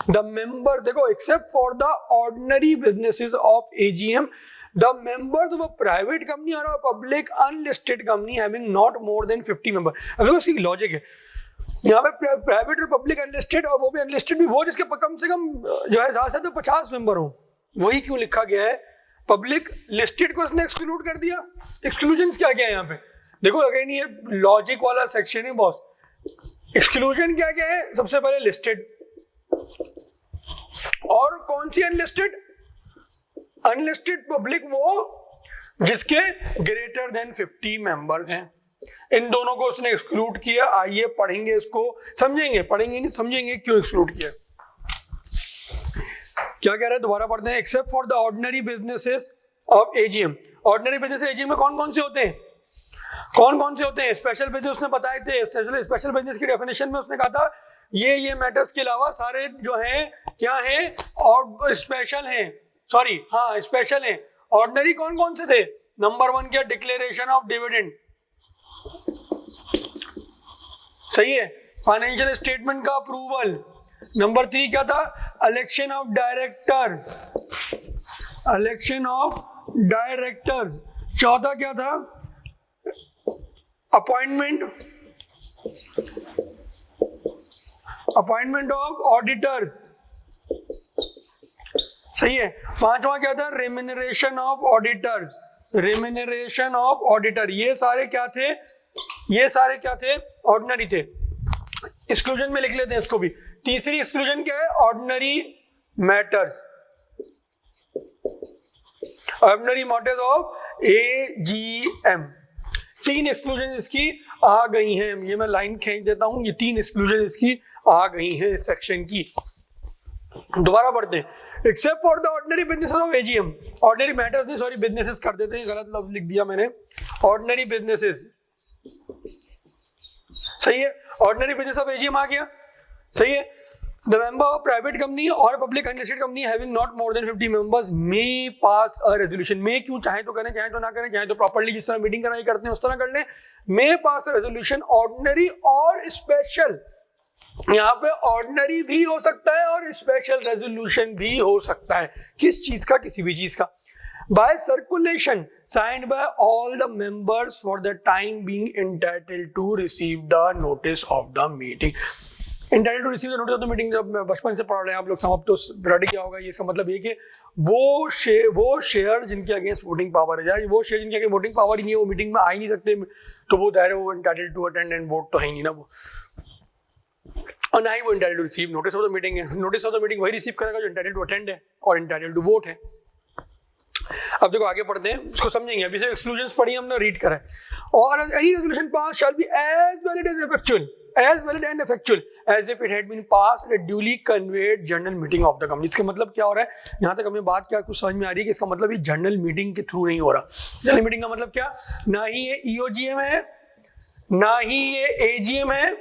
Speaker 1: the member, देखो except for the ordinary businesses of AGM the members of a private company or a public unlisted company having not more than 50 members। अब देखो इसकी logic है, यहाँ पे private और public unlisted, और वो भी अनलिस्टेड भी वो जिसके कम से कम जो है ज्यादा से तो 50 मेंबर हो, वही क्यों लिखा गया है? पब्लिक लिस्टेड को इसने एक्सक्लूड कर दिया। एक्सक्लूजन क्या क्या है यहाँ पे? देखो अगेन ये लॉजिक वाला सेक्शन है बॉस। एक्सक्लूजन क्या क्या है? सबसे पहले लिस्टेड, और कौन सी अनलिस्टेड? अनलिस्टेड पब्लिक वो जिसके ग्रेटर देन 50 मेंबर्स हैं। इन दोनों को उसने एक्सक्लूड किया। आइए पढ़ेंगे इसको, समझेंगे, पढ़ेंगे नहीं समझेंगे क्यों एक्सक्लूड किया। क्या कह रहे हैं? दोबारा पढ़ते हैं। Except for the ordinary businesses of AGM। Ordinary business AGM में कौन कौन से होते हैं? कौन कौन से होते हैं? स्पेशल बिजनेस उसने बताए थे। स्पेशल बिजनेस की डेफिनेशन में उसने कहा था ये मैटर्स के अलावा सारे जो हैं क्या हैं? और स्पेशल हैं, सॉरी हाँ स्पेशल हैं। ऑर्डिनरी कौन कौन से थे? नंबर 1 क्या? डिक्लेरेशन ऑफ डिविडेंड, सही है, फाइनेंशियल स्टेटमेंट का अप्रूवल। नंबर 3 क्या था? Election of director, election of directors. चौथा क्या था? अपॉइंटमेंट ऑफ ऑडिटर्स, सही है। 5वां क्या था? Remuneration of auditors, remuneration of auditor. ये सारे क्या थे? ये सारे क्या थे? ऑर्डिनरी थे। एक्सक्लूजन में लिख लेते हैं इसको भी। तीसरी एक्सक्लूजन क्या है? Ordinary matters, ordinary matters of AGM। 3 exclusion इसकी आ गई हैं। ये मैं लाइन खींच देता हूं। ये 3 एक्सक्लूजन इसकी आ गई हैं इस सेक्शन की। दोबारा पढ़ते हैं। Except for the ordinary businesses of AGM, ordinary matters नहीं, सॉरी बिजनेसेस कर देते हैं, गलत लफ्ज लिख दिया मैंने। ऑर्डिनरी बिजनेसेस, सही है। ऑर्डिनरी बिजनेस ऑफ AGM आ गया, सही है। The member of private company or public unlisted company having not more than 50 members may pass a resolution. May क्यों? चाहे तो करें, चाहे तो ना करें, चाहे तो प्रॉपर्ली जिस तरह मीटिंग कराई करते हैं उस तरह कर लें। मे पास अ रेजोल्यूशन ऑर्डिनरी और स्पेशल। यहाँ पे ऑर्डिनरी भी हो सकता है और स्पेशल रेजोल्यूशन भी हो सकता है। किस चीज का? किसी भी चीज का। By circulation signed by all the members for the time being entitled to receive the notice of the meeting. Entitled to receive the notice of the meeting, जब बचपन से पढ़ रहे हैं आप लोग, समाप्त तो रट क्या होगा ये? इसका मतलब ये कि वो शेयर जिनके अगेंस्ट वोटिंग पावर है, यार वो शेयर जिनके अगेंस्ट वोटिंग पावर ही नहीं है, वो मीटिंग में आ ही नहीं सकते, तो वो दायरे वो entitled to attend and vote तो है ही नहीं ना वो, और ना ही वो entitled to receive notice of the meeting है। नोटिस ऑफ द मीटिंग वही रिसीव करेगा जो एंटाइटल्ड टू अटेंड है और एंटाइटल्ड टू वोट है। अब देखो आगे पढ़ते हैं, इसको समझेंगे। अभी से एक्सक्लूजन्स पढ़ी हमने, रीड करा है। और any resolution pass shall be as valid as effectual. as valid and effectual as if it had been passed at a duly convened general meeting of the company। इसका मतलब क्या हो रहा है, यहाँ तक हमें बात क्या कुछ समझ में आ रही है कि इसका मतलब ये जनरल मीटिंग के थ्रू नहीं हो रहा। जनरल मीटिंग का मतलब क्या, ना ही ये EOGM है, ना ही ये AGM है,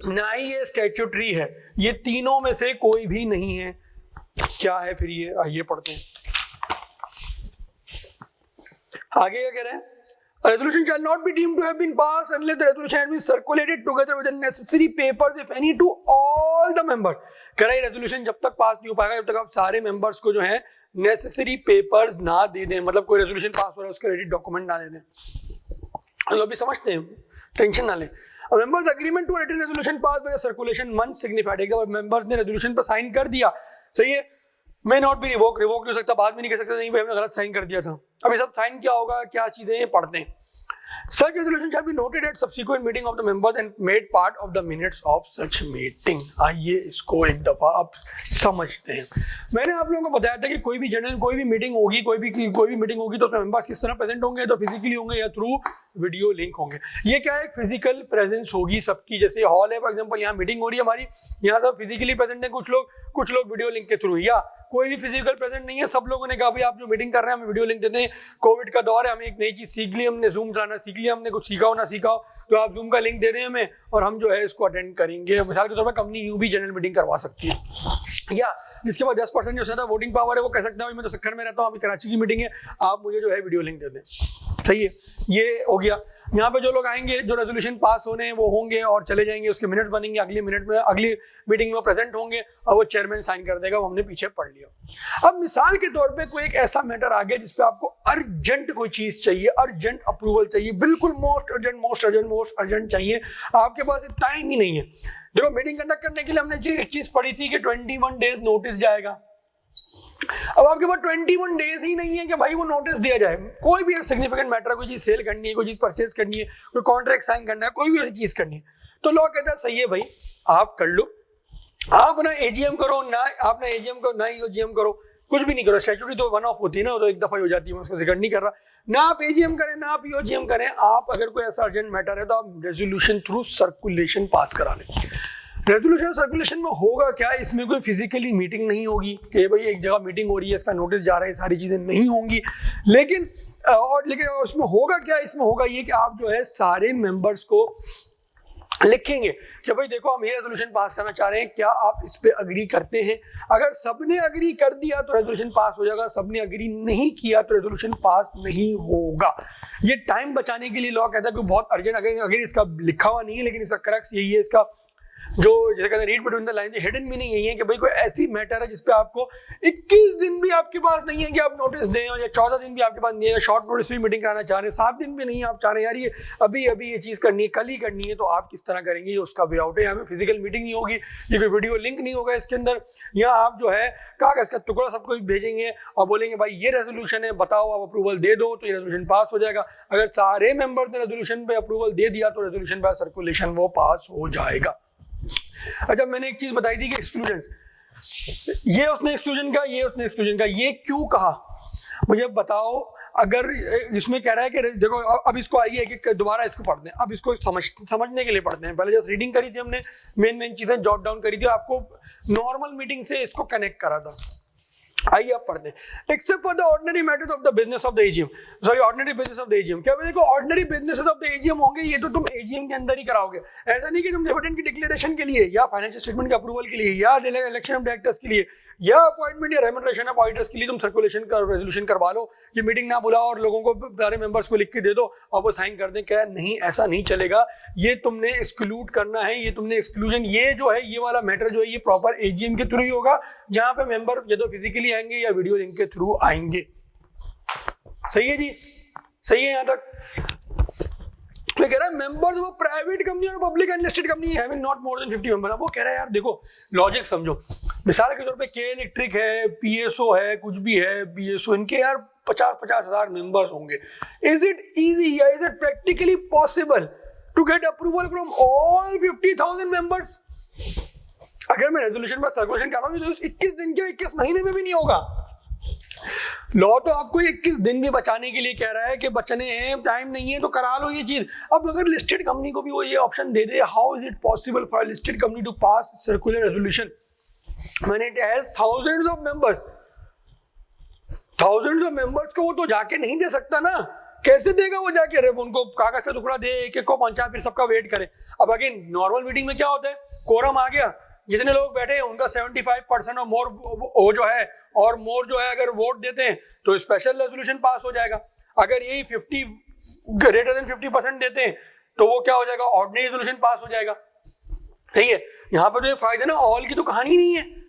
Speaker 1: ना ही ये स्टैट्यूटरी है, ये तीनों में से कोई भी नहीं है। क्या है फिर ये, आइए पढ़ते हैं आगे क्या कह रहे हैं। A resolution shall not be deemed to have been passed unless the resolution has been circulated together with the necessary papers, if any, to all the members। कह रहा है रेजोल्यूशन जब तक पास नहीं हो पाएगा जब तक आप सारे मेंबर्स को जो है नेसेसरी पेपर्स ना दे दें, मतलब कोई रेजोल्यूशन पास हो रहा है उसके रेडी डॉक्यूमेंट ना दे दें। लोग भी समझते हैं, टेंशन ना लें। A member's agreement to a written resolution passed by the circulation once signified। एक बार मेंबर्स ने रेजोल्यूशन पर साइन कर दिया, सही है, may not be revoked, revoke नहीं हो सकता, बाद में नहीं कह सकते नहीं भाई हमने गलत साइन कर दिया था। अभी सब साइन क्या होगा, क्या चीजें पढ़ते हैं। Such resolution shall be noted at subsequent meeting of the members and made part of the minutes of such meeting। आइए इसको एक दफा आप समझते हैं। मैंने आप लोगों को बताया था कि कोई भी जनरल कोई भी मीटिंग होगी, कोई भी मीटिंग होगी तो उसमें मेंबर्स किस तरह प्रेजेंट होंगे, तो फिजिकली होंगे या थ्रू वीडियो लिंक होंगे। ये क्या है, फिजिकल प्रेजेंस होगी सबकी। जैसे हॉल है फॉर एग्जांपल, यहाँ मीटिंग हो रही है हमारी, यहाँ सब फिजिकली प्रेजेंट है कुछ लोग वीडियो लिंक के थ्रू, या कोई भी फिजिकल प्रेजेंट नहीं है, सब लोगों ने कहा भाई आप जो मीटिंग कर रहे हैं हमें वीडियो लिंक देते हैं। कोविड का दौर है, हमें एक नई चीज सीख ली, हमने जूम चलाना सीख लिया, हमने कुछ सीखा हो ना सीखा हो, तो आप जूम का लिंक दे दें हमें और हम जो है इसको अटेंड करेंगे। मिसाल के तौर पर कंपनी यूं भी जनरल मीटिंग करवा सकती है, या जिसके पास 10% जो ज्यादा वोटिंग पावर है वो कह सकता है मैं तो सक्खर में रहता हूँ, अभी कराची की मीटिंग है, आप मुझे जो है वीडियो लिंक दे दें। सही है, ये हो गया। यहाँ पे जो लोग आएंगे, जो रेजोल्यूशन पास होने वो होंगे और चले जाएंगे, उसके मिनट्स बनेंगे, अगली मीटिंग में प्रेजेंट होंगे और वो चेयरमैन साइन कर देगा, वो हमने पीछे पढ़ लिया। अब मिसाल के तौर पे कोई एक ऐसा मैटर आ गया जिसपे आपको अर्जेंट कोई चीज चाहिए, अर्जेंट अप्रूवल चाहिए, बिल्कुल मोस्ट अर्जेंट चाहिए, आपके पास टाइम ही नहीं है। देखो मीटिंग कंडक्ट करने के लिए हमने एक चीज पढ़ी थी कि 21 डेज नोटिस जाएगा। अब आपके पास 21 डेज ही नहीं है कि भाई वो नोटिस दिया जाए। कोई भी सिग्निफिकेंट मैटर, कोई चीज सेल करनी है, कोई चीज परचेज करनी है, कोई कॉन्ट्रैक्ट साइन करना है, कोई भी ऐसी चीज करनी है, तो लॉ कहता है सही है भाई आप कर लो, आप ना एजीएम करो, ना आप ना एजीएम करो, ना ईओजीएम करो, कुछ भी नहीं करो। स्टैट्यूटरी तो वन ऑफ होती है ना, तो एक दफा हो जाती है, मैं उसको जिक्र नहीं कर रहा। ना आप एजीएम करें ना आप ईओजीएम करें, आप अगर कोई ऐसा अर्जेंट मैटर है तो आप रेजोल्यूशन थ्रू सर्कुलेशन पास करा लें। रेजोल्यूशन सर्कुलेशन में होगा क्या, इसमें कोई फिजिकली मीटिंग नहीं होगी कि भाई एक जगह मीटिंग हो रही है, इसका नोटिस जा रहा है, सारी चीजें नहीं होंगी, लेकिन उसमें होगा क्या, इसमें होगा ये कि आप जो है सारे मेंबर्स को लिखेंगे कि भाई देखो हम ये रेजोल्यूशन पास करना चाह रहे हैं, क्या आप इस पे अग्री करते हैं। अगर सबने अग्री कर दिया तो रेजोल्यूशन पास हो जाएगा, सबने अग्री नहीं किया तो रेजोल्यूशन पास नहीं होगा। ये टाइम बचाने के लिए लॉ कहता है कि बहुत अर्जेंट, अगर इसका लिखा हुआ नहीं है लेकिन इसका क्रक्स यही है, इसका जो जैसे कहते हैं read between the lines, hidden meaning यही है कि भाई कोई ऐसी मैटर है जिसपे आपको 21 दिन भी आपके पास नहीं है कि आप नोटिस दें, या 14 दिन भी आपके पास नहीं है, शॉर्ट नोटिस भी मीटिंग कराना चाह रहे हैं, 7 दिन भी नहीं है, आप चाह रहे हैं यार ये अभी ये चीज करनी है, कल ही करनी है, तो आप किस तरह करेंगे, ये उसका वे आउट है। यहाँ पे फिजिकल मीटिंग नहीं होगी, ये कोई वीडियो लिंक नहीं होगा इसके अंदर, यहाँ आप जो है कागज का टुकड़ा सबको भेजेंगे और बोलेंगे भाई ये रेजोल्यूशन है, बताओ आप अप्रूवल दे दो, तो ये रेजोल्यूशन पास हो जाएगा। अगर सारे मेंबर ने रेजोल्यूशन पे अप्रूवल दे दिया तो रेजोल्यूशन बाय सर्कुलेशन वो पास हो जाएगा। अच्छा, मैंने एक चीज बताई थी कि एक्सक्लूजन, ये उसने एक्सक्लूजन का, ये उसने एक्सक्लूजन का, ये क्यों कहा मुझे बताओ। अगर इसमें कह रहा है कि देखो अब इसको आइए कि दोबारा इसको पढ़ते हैं, अब इसको समझने के लिए पढ़ते हैं। पहले जस्ट रीडिंग करी थी हमने, मेन चीजें जॉट डाउन करी थी, आपको नॉर्मल मीटिंग से इसको कनेक्ट करा था। आइए आप पढ़ते हैं। Except for the ordinary matters of the business of the AGM, sorry ordinary business of the AGM. क्या देखो ordinary business of the AGM होंगे, ये तो तुम एजीएम के अंदर ही कराओगे। ऐसा नहीं कि तुम डिविडेंड की डिक्लेरेशन के लिए या फाइनेंशियल स्टेटमेंट के अप्रूवल के लिए या इलेक्शन ऑफ डायरेक्टर्स के लिए या अपॉइंटमेंट या रेमुनरेशन ऑफ ऑडिटर्स के लिए तुम सर्कुलेशन का रेजोल्यूशन करवा लो कि मीटिंग ना बुलाओ और लोगों को, सारे मेंबर्स को लिख के दे दो और वो साइन कर दें। क्या नहीं, ऐसा नहीं चलेगा, ये तुमने एक्सक्लूड करना है, ये तुमने एक्सक्लूजन, ये जो है ये वाला मैटर जो है ये प्रॉपर एजीएम के थ्रू ही होगा, जहां पे मेंबर या तो फिजिकली आएंगे या वीडियो लिंक के थ्रू आएंगे। सही है जी, सही है यहां तक। मैं कह रहा है मेंबर्स वो private company or public unlisted company having not more than 50 member. वो कह रहा है यार देखो लॉजिक समझो, मिसाल के तौर पे के इलेक्ट्रिक है, पीएसओ है, कुछ भी है, बीएसओ, इनके यार 50 हजार मेंबर्स होंगे। इज इट इजी या is it practically possible to get approval from all 50,000 members? अगर मैं रेजोल्यूशन पर सर्कुलेशन कर रहा हूँ तो 21 दिन के 21 महीने में भी नहीं होगा। लॉ तो आपको 21 दिन भी बचाने के लिए कह रहा है कि बचने हैं, टाइम नहीं है तो करा लो ये चीज। अब अगर लिस्टेड कंपनी को भी वो ये ऑप्शन दे दे, how is it possible for listed company to pass circular resolution when it has thousands of members? Thousands of members को वो तो जाके नहीं दे सकता ना, कैसे देगा वो जाके? अरे उनको कागज का टुकड़ा दे, एक एक को पहुंचा, फिर सबका वेट करे। अब अगेन नॉर्मल मीटिंग में क्या होता है, कोरम आ गया, जितने लोग बैठे हैं उनका 75% और मोर वो जो है और मोर जो है अगर वोट देते हैं तो स्पेशल रेजोल्यूशन पास हो जाएगा। अगर यही 50 ग्रेटर देन 50% देते हैं तो वो क्या हो जाएगा, ऑर्डिनरी रेजोल्यूशन पास हो जाएगा। ठीक है, यहाँ पे तो ये फायदा ना, ऑल की तो कहानी नहीं है।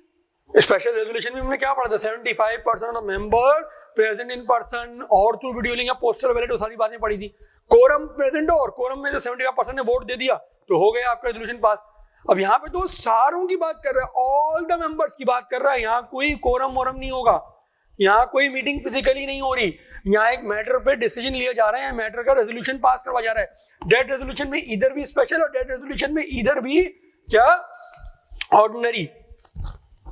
Speaker 1: स्पेशल रेजोल्यूशन में हमने क्या पढ़ा था, 75% of member present in person और थ्रू वीडियो लिंक या पोस्टर बैलेट, वो सारी बातें पढ़ी थी। कोरम प्रेजेंट हो और कोरम में से 75% ने वोट दे दिया तो हो गया आपका रेजोल्यूशन पास। अब यहाँ पे तो सारों की बात कर रहा है, ऑल द मेंबर्स की बात कर रहा है। यहाँ कोई कोरम वोरम नहीं होगा, यहाँ कोई मीटिंग फिजिकली नहीं हो रही, यहाँ एक मैटर पे डिसीजन लिया जा रहा है, मैटर का रेजोल्यूशन पास करवा जा रहा है। डेट रेजोल्यूशन में इधर भी स्पेशल और डेट रेजोल्यूशन में इधर भी क्या, ऑर्डिनरी।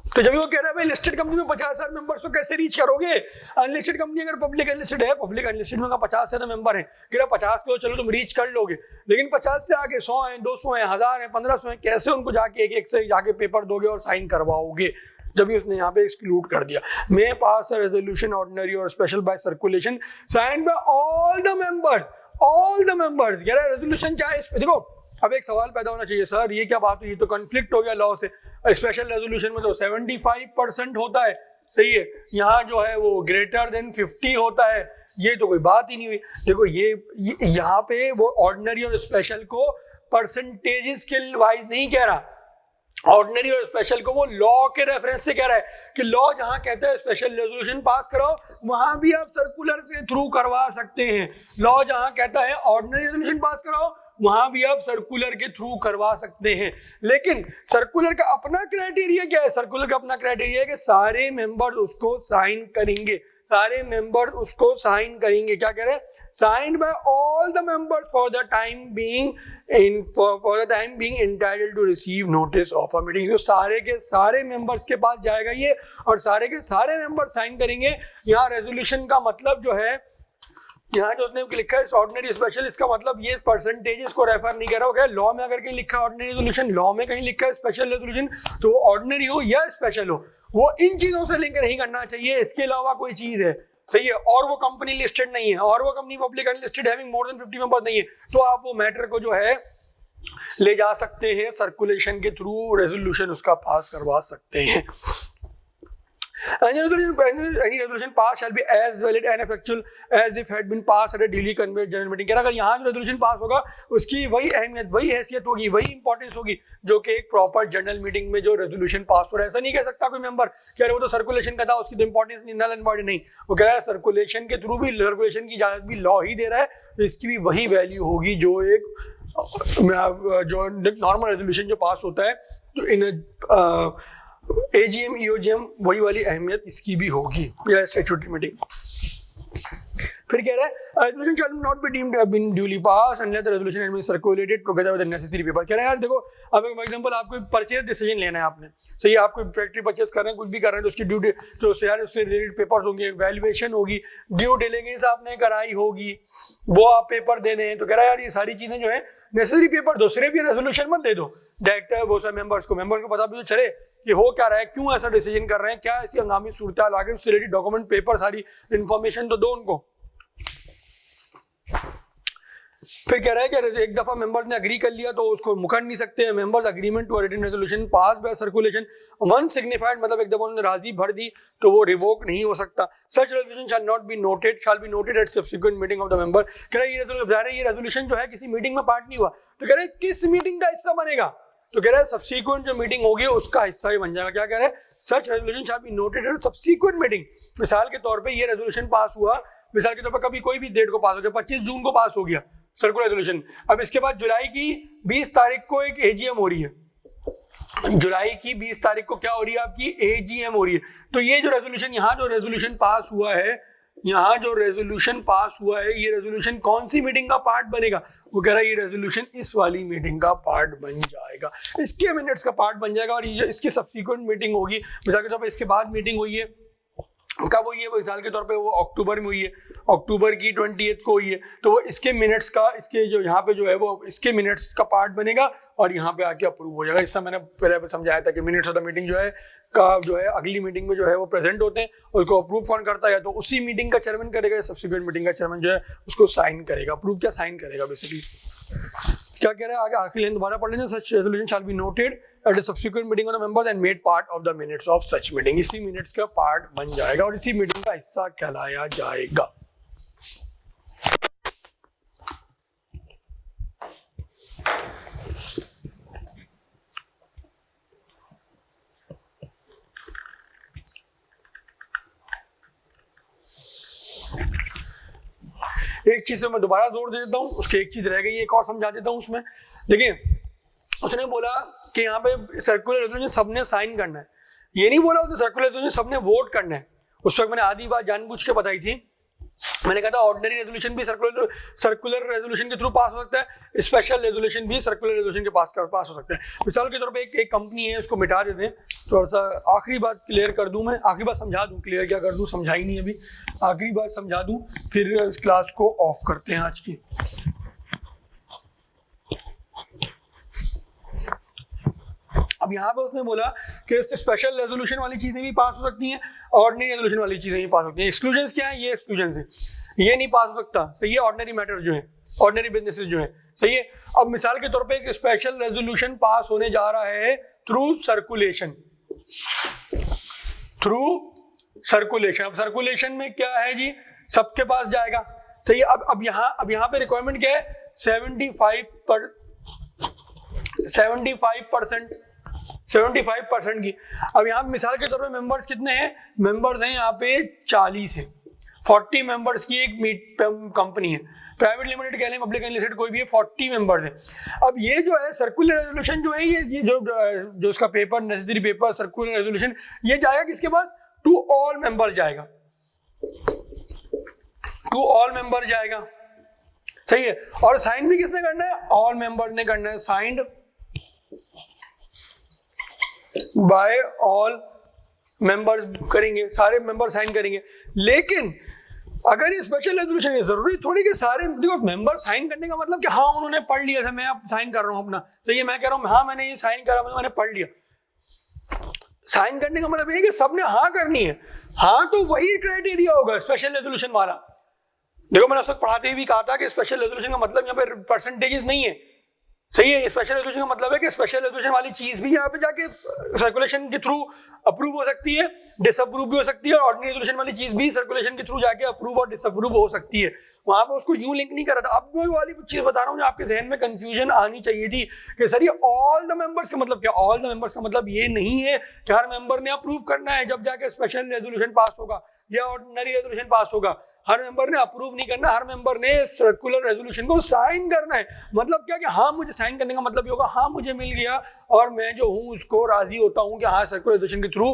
Speaker 1: तो जब वो कह रहा है भाई लिस्टेड कंपनी में 50,000 मेंबर्स तो कैसे रीच करोगे? अनलिस्टेड कंपनी अगर पब्लिक अनलिस्टेड है, पब्लिक अनलिस्टेड में 50 से मेंबर है, कह रहा 50 को चलो तुम रीच कर लोगे, लेकिन 50 से आगे 100 है, 200 है, 1000 है, 1500 है, कैसे उनको जाके एक एक से जाके पेपर दोगे और साइन करवाओगे? जब भी उसने यहाँ पे एक्सक्लूड कर दिया, मे पास अ रेजोल्यूशन ऑर्डिनरी और special bye circulation signed by all the members, all the members. कह रहा है रेजोल्यूशन चाहे, देखो अब एक सवाल पैदा होना चाहिए, सर ये क्या बात हुई, तो कॉन्फ्लिक्ट हो गया लॉ से। स्पेशल रेजोल्यूशन में तो 75% होता है, सही है, यहाँ जो है वो ग्रेटर देन 50 होता है, ये तो कोई बात ही नहीं हुई। देखो ये यहाँ पे वो ऑर्डिनरी और स्पेशल को परसेंटेजेस के वाइज नहीं कह रहा, ऑर्डिनरी और स्पेशल को वो लॉ के रेफरेंस से कह रहा है कि लॉ जहां कहता है स्पेशल रेजोल्यूशन पास कराओ, वहां भी आप सर्कुलर के थ्रू करवा सकते हैं। लॉ जहां कहता है ऑर्डिनरी रेजोल्यूशन पास कराओ, वहां भी आप सर्कुलर के थ्रू करवा सकते हैं। लेकिन सर्कुलर का अपना क्राइटेरिया क्या है? सर्कुलर का अपना क्राइटेरिया है कि सारे मेंबर उसको साइन करेंगे, सारे मेंबर उसको साइन करेंगे। क्या कह रहे हैं? Signed by all the members for the time being entitled to receive notice of a meeting। तो सारे के सारे मेंबर्स के पास जाएगा ये और सारे के सारे मेंबर साइन करेंगे। यहाँ रेजोल्यूशन का मतलब जो है, यहाँ जो उसने लिखा है ऑर्डिनरी स्पेशल, इसका मतलब ये परसेंटेजेस को रेफर नहीं कर रहा होगा। लॉ में अगर कहीं लिखा है ऑर्डिनरी रेजोल्यूशन, लॉ में कहीं लिखा है स्पेशल रेजोल्यूशन, तो वो ऑर्डिनरी हो या स्पेशल हो, वो इन चीजों से लिंक नहीं करना चाहिए। इसके अलावा कोई चीज है, सही है, और वो कंपनी लिस्टेड नहीं है, और वो company public unlisted having more than 50 member नहीं है, तो आप वो मैटर को जो है ले जा सकते हैं सर्कुलेशन के थ्रू, रेजोल्यूशन उसका पास करवा सकते हैं। Any resolution passed shall be as valid and effectual as if had been passed at a duly convened general meeting। कह रहा अगर यहाँ जो रेजोल्यूशन पास होगा उसकी वही अहमियत, वही हैसियत होगी, वही इंपॉर्टेंस होगी जो कि एक प्रॉपर जनरल मीटिंग में जो रेजोल्यूशन पास हो रहा है। ऐसा नहीं कह सकता कोई मेंबर कह रहे वो तो सर्कुलेशन का था, उसकी तो इंपॉर्टेंस नहीं, नल एंड वॉइड नहीं। वो कह रहा है सर्कुलेशन के थ्रू भी, सर्कुलेशन की इजाजत भी लॉ ही दे रहा है, तो इसकी भी वही वैल्यू होगी जो एक जो नॉर्मल रेजोल्यूशन जो पास होता है, तो इन AGM EOGM वही वाली अहमियत इसकी भी होगी या स्टैट्यूटरी मीटिंग। फिर कह रहा है resolution shall not be deemed have been duly passed unless the resolution has been circulated together with the necessary paper. कह रहा है यार देखो, अब एक एग्जांपल, आपको परचेज डिसीजन लेना है आपने, सही है, आपको फैक्ट्री परचेज कर रहे हैं, कुछ भी कर रहे हैं, तो उसकी ड्यू तो उससे यार उससे रिलेटेड पेपर्स होंगे, वैल्यूएशन होगी, ड्यू डिलिजेंस आपने कराई होगी, वो आप पेपर देने हैं। तो कह रहा है यार ये सारी चीजें जो है नेसेसरी पेपर दो, सिर्फ ये रेजोल्यूशन मत दे दो, डायरेक्टर वो सब मेंबर्स को पता भी तो चले कि हो क्या रहा है, क्यों ऐसा डिसीजन कर रहे हैं, क्या ऐसी हंगामी सूरत हाल आ गई, उससे रिलेटेड डॉक्यूमेंट पेपर सारी इंफॉर्मेशन तो दो उनको। फिर कह रहा है कि एक दफा मेंबर्स ने एग्री कर लिया तो उसको मुकर नहीं सकते। Members agreement to written resolution pass by circulation once signified, मतलब एक दफा उन्होंने राजी भर दी तो वो रिवोक नहीं हो सकता। Such resolution shall not be noted, shall be noted at subsequent meeting of the member. कह रहा है ये रेजोल्यूशन जो है किसी मीटिंग में पार्ट नहीं हुआ, तो कह रहे हैं किस मीटिंग का हिस्सा बनेगा, तो कह रहा है सब्सिक्वेंट जो मीटिंग होगी उसका हिस्सा ही बन जाएगा। क्या कह रहा है? Such resolution shall be noted at subsequent meeting. मिसाल के तौर पे ये रेजोल्यूशन पास हुआ, मिसाल के तौर पर कभी कोई भी डेट को पास हो गया, 25 जून को पास हो गया सर्कुलर रेजोल्यूशन, अब इसके बाद जुलाई की 20 तारीख को एक AGM हो रही है, जुलाई की 20 तारीख को क्या हो रही है आपकी AGM हो रही है। तो ये जो रेजोल्यूशन, यहाँ जो रेजोल्यूशन पास हुआ है, यहाँ जो रेजोल्यूशन पास हुआ है, ये रेजोल्यूशन कौन सी मीटिंग का पार्ट बनेगा? वो कह रहा है ये रेजोल्यूशन इस वाली मीटिंग का पार्ट बन जाएगा, इसके मिनट्स का पार्ट बन जाएगा, और ये इसकी सब्सिक्वेंट मीटिंग होगी। मिसाल के तौर पर इसके बाद मीटिंग हुई है, कब हुई है, मिसाल के तौर पे वो अक्टूबर में हुई है, अक्टूबर की 28 को हुई है, तो वो इसके मिनट्स का, इसके जो यहाँ पे जो है वो इसके मिनट्स का पार्ट बनेगा और यहाँ पे आके अप्रूव हो जाएगा। इससे मैंने पहले समझाया था कि मिनट्स ऑफ द मीटिंग जो है का जो है अगली मीटिंग में जो है वो प्रेजेंट होते हैं, उसको अप्रूव कौन करता है, तो उसी मीटिंग का चेयरमैन करेगा, सब्सिक्वेंट मीटिंग का चेयरमैन जो है उसको साइन करेगा। अप्रूव क्या, साइन करेगा बेसिकली। क्या कह रहा है आगे, आखिरी लाइन दोबारा पढ़ लेंगे, such resolution shall be noted at a subsequent meeting of the members and made part of the minutes of such meeting. इसी मिनट्स का पार्ट बन जाएगा और इसी मीटिंग का हिस्सा कहलाया जाएगा। एक चीज से मैं दोबारा जोर दे देता हूँ, उसकी एक चीज रह गई, एक और समझा देता हूँ उसमें। देखिए उसने बोला कि यहाँ पे सर्कुलर रेजोल्यूशन सबने साइन करना है, ये नहीं बोला उसने सर्कुलर रेजोल्यूशन सबने वोट करना है। उस वक्त मैंने आधी बात जानबूझ के बताई थी, मैंने कहा था ऑर्डिनरी रेजोल्यूशन भी सर्कुलर रेजोल्यूशन के थ्रू पास हो सकता है, स्पेशल रेजोल्यूशन भी सर्कुलर रेजोल्यूशन के पास हो सकता है। मिसाल के तौर पे एक कंपनी है, उसको मिटा देते हैं। थोड़ा सा आखिरी बात क्लियर कर दूं, मैं आखिरी बात समझा दूं, क्लियर क्या कर दूं, समझा ही नहीं अभी, आखिरी बात समझा दूं, फिर इस क्लास को ऑफ करते हैं आज की। अब यहाँ पे उसने बोला कि स्पेशल रेजोल्यूशन वाली चीजें भी पास हो सकती हैं, ऑर्डिनरी रेजोल्यूशन वाली चीजें भी पास होती हैं। एक्सक्लूजन्स क्या है, ये एक्सक्लूजन है, ये नहीं पास हो सकता, सही है। ऑर्डिनरी मैटर्स जो है, ऑर्डिनरी बिजनेसेस जो है, सही है। अब मिसाल के तौर पे एक स्पेशल रेजोल्यूशन पास होने जा रहा है थ्रू सर्कुलेशन, अब सर्कुलेशन में क्या है जी, सबके पास जाएगा, सही है। अब यहाँ पे रिक्वायरमेंट क्या है, 75% की। अब यहाँ मिसाल के तौर पे मेंबर्स कितने हैं, मेंबर्स हैं यहाँ पे 40 है, 40 मेंबर्स की एक कंपनी है, प्राइवेट लिमिटेड कह लें, पब्लिक लिमिटेड, कोई भी है, 40 मेंबर्स हैं। अब ये जो है सर्कुलर रेजोल्यूशन जो है, ये जो इसका paper, necessary paper circular resolution, ये जाएगा किसके पास, टू ऑल मेंबर्स जाएगा, टू ऑल मेंबर जाएगा, सही है। और साइन भी किसने करना है, ऑल मेंबर ने करना है, साइंड बाय ऑल मेंबर्स करेंगे, सारे मेंबर साइन करेंगे। लेकिन अगर ये स्पेशल रेजोल्यूशन है, जरूरी थोड़ी कि सारे, देखो मेंबर साइन करने का मतलब कि हाँ उन्होंने पढ़ लिया था, मैं अब साइन कर रहा हूं अपना, तो ये मैं कह रहा हूं हाँ मैंने ये साइन करा, मैंने पढ़ लिया। साइन करने का मतलब ये कि सबने हाँ करनी है, हाँ तो वही क्राइटेरिया होगा स्पेशल रेजोल्यूशन वाला। देखो मैंने उस वक्त पढ़ाते हुए भी कहा था कि स्पेशल रेजोल्यूशन का मतलब यहाँ पे परसेंटेजेस नहीं है, सही है। स्पेशल रेजोल्यूशन का मतलब है कि स्पेशल रेजोल्यूशन वाली चीज भी यहाँ पे जाके सर्कुलेशन के थ्रू अप्रूव हो सकती है, डिसअप्रूव भी हो सकती है, और ऑर्डिनरी रेजोल्यूशन वाली चीज भी सर्कुलेशन के थ्रू जाके अप्रूव और डिसअप्रूव हो सकती है। वहां पे उसको यूं लिंक नहीं कर रहा था। अब मैं वाली चीज बता रहा हूँ जो आपके जहन में कंफ्यूजन आनी चाहिए थी कि सर ये ऑल द मेंबर्स का मतलब क्या, ऑल द मेंबर्स का मतलब ये नहीं है कि हर मेंबर ने अप्रूव करना है जब जाके स्पेशल रेजोल्यूशन पास होगा या ऑर्डिनरी रेजोल्यूशन पास होगा। हर मेंबर ने अप्रूव नहीं करना, हर मेंबर ने सर्कुलर रेजोल्यूशन को साइन करना है। मतलब क्या कि हाँ मुझे साइन करने का मतलब ये होगा हाँ मुझे मिल गया और मैं जो हूँ उसको राजी होता हूँ कि हाँ सर्कुलर रेजोल्यूशन के थ्रू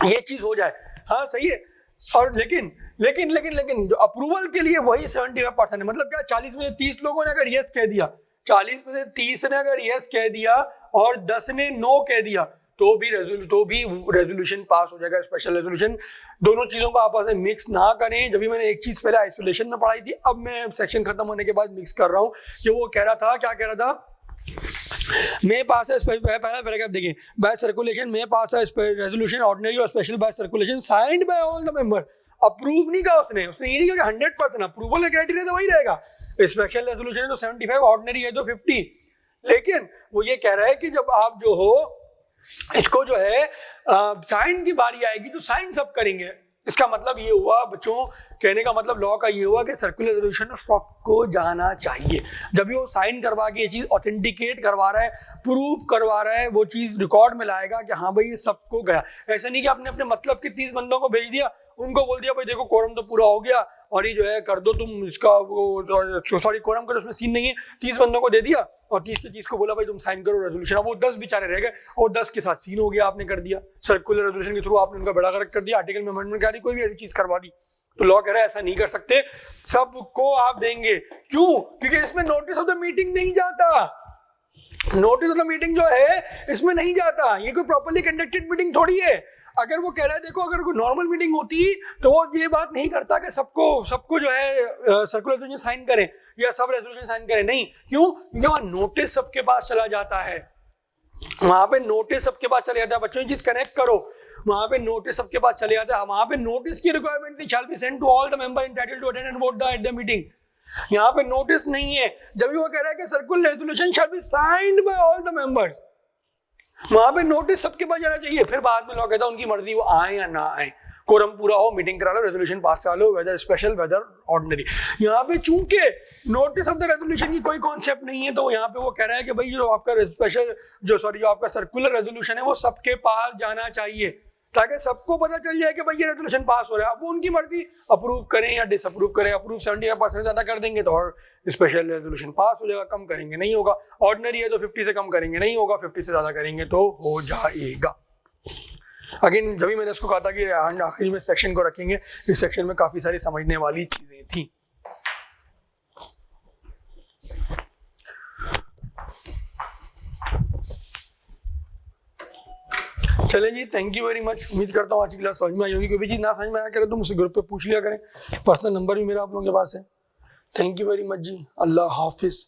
Speaker 1: ये चीज हो जाए, हाँ सही है। और लेकिन लेकिन लेकिन लेकिन जो अप्रूवल के लिए वही 75% है। मतलब क्या, 40 में से 30 लोगों ने अगर यस कह दिया, 40 में से 30 ने अगर यस कह दिया और 10 ने नो कह दिया तो भी रेजोल्यूशन पास हो जाएगा, स्पेशल रेजोल्यूशन। दोनों चीजों को आपस में मिक्स ना करें। जब भी मैंने एक चीज पहले आइसोलेशन में पढ़ाई थी, अब मैं सेक्शन खत्म होने के बाद मिक्स कर रहा हूं कि वो कह रहा था, क्या कह रहा था, में पास है पहला पैराग्राफ देखिए, बाय सर्कुलेशन में पास है रेजोल्यूशन ऑर्डिनरी और special bye circulation signed by all the member. Approve नहीं कहा उसने ये नहीं कहा 100%, अप्रूवल का क्राइटेरिया तो वही रहेगा। स्पेशल रेजोल्यूशन है तो 75, ऑर्डिनरी है तो 50। लेकिन वो ये कह रहा है कि जब आप जो हो इसको जो है साइन की बारी आएगी तो साइन सब करेंगे। इसका मतलब ये हुआ बच्चों, कहने का मतलब लॉ का ये हुआ कि सर्कुलर रेजोल्यूशन सबको जाना चाहिए। जब ये वो साइन करवा के ये चीज ऑथेंटिकेट करवा रहा है, प्रूफ करवा रहा है, वो चीज रिकॉर्ड में लाएगा कि हाँ भाई ये सबको गया। ऐसा नहीं कि आपने अपने मतलब के 30 बंदों को भेज दिया, उनको बोल दिया भाई देखो कोरम तो पूरा हो गया और ये जो है कर दो तुम इसका, वो सॉरी कोरम का उसमें सीन नहीं है, 30 बंदों को दे दिया और 30 के 30 को बोला भाई तुम साइन करो रेजोल्यूशन। अब वो 10 बेचारे रह गए और 10 के साथ सीन हो गया, आपने कर दिया सर्कुलर रेजोल्यूशन के थ्रू, आपने उनका बड़ा कर दिया, आर्टिकल में अमेंडमेंट करा दी, कोई भी ऐसी चीज करवा दी। तो लॉ कह रहा है ऐसा नहीं कर सकते, सबको आप देंगे। क्यों? क्योंकि इसमें नोटिस ऑफ द मीटिंग नहीं जाता। नोटिस ऑफ द मीटिंग जो है इसमें नहीं जाता, ये कोई प्रॉपर्ली कंडक्टेड मीटिंग थोड़ी है। अगर वो कह रहा है देखो अगर कोई नॉर्मल मीटिंग होती तो वो ये बात नहीं करता कि सबको जो है सर्कुलर रेजोल्यूशन साइन करें या सब रेजोल्यूशन साइन करें, नहीं। क्यों? क्योंकि वहां नोटिस सबके पास चला जाता है, वहां पे नोटिस सबके पास चले जाता है। बच्चों चीज कनेक्ट करो, वहां पे नोटिस सबके पास चले जाता है। वहां पे नोटिस की रिक्वायरमेंट नहीं, shall be sent to all the member entitled to attend and vote at the meeting. यहाँ पे नोटिस नहीं है। जब भी वो कह रहा है कि circular resolution shall be signed by all the members, वहां पे नोटिस सबके पास जाना चाहिए। फिर बाद में लोग कहता है उनकी मर्जी, वो आए या ना आए, कोरम पूरा हो, मीटिंग करा लो, रेजोल्यूशन पास करा लो, वेदर स्पेशल वेदर ऑर्डिनरी। यहाँ पे चूंकि नोटिस ऑफ द रेजोल्यूशन की कोई कॉन्सेप्ट नहीं है, तो यहाँ पे वो कह रहा है कि भाई जो आपका स्पेशल जो आपका सर्कुलर रेजोल्यूशन है वो सबके पास जाना चाहिए, ताकि सबको पता चल जाए कि भाई ये रेजोल्यूशन पास हो रहा है। अब वो उनकी मर्जी अप्रूव करें या डिसअप्रूव करें। अप्रूव 75% ज्यादा कर देंगे तो और स्पेशल रेजोल्यूशन पास हो जाएगा, कम करेंगे नहीं होगा। ऑर्डिनरी है तो 50 से कम करेंगे नहीं होगा, 50 से ज्यादा करेंगे तो हो जाएगा। अगेन जब भी मैंने इसको कहा था कि आखिरी में सेक्शन को रखेंगे, इस सेक्शन में काफी सारी समझने वाली चीजें थी। चलें जी, थैंक यू वेरी मच। उम्मीद करता हूँ आज की क्लास समझ में आई होगी। कोई भी चीज ना समझ में आया करे तो मुझसे ग्रुप पे पूछ लिया करें, पर्सनल नंबर भी मेरा आप लोगों के पास है। Thank you very much ji, अल्लाह हाफिज।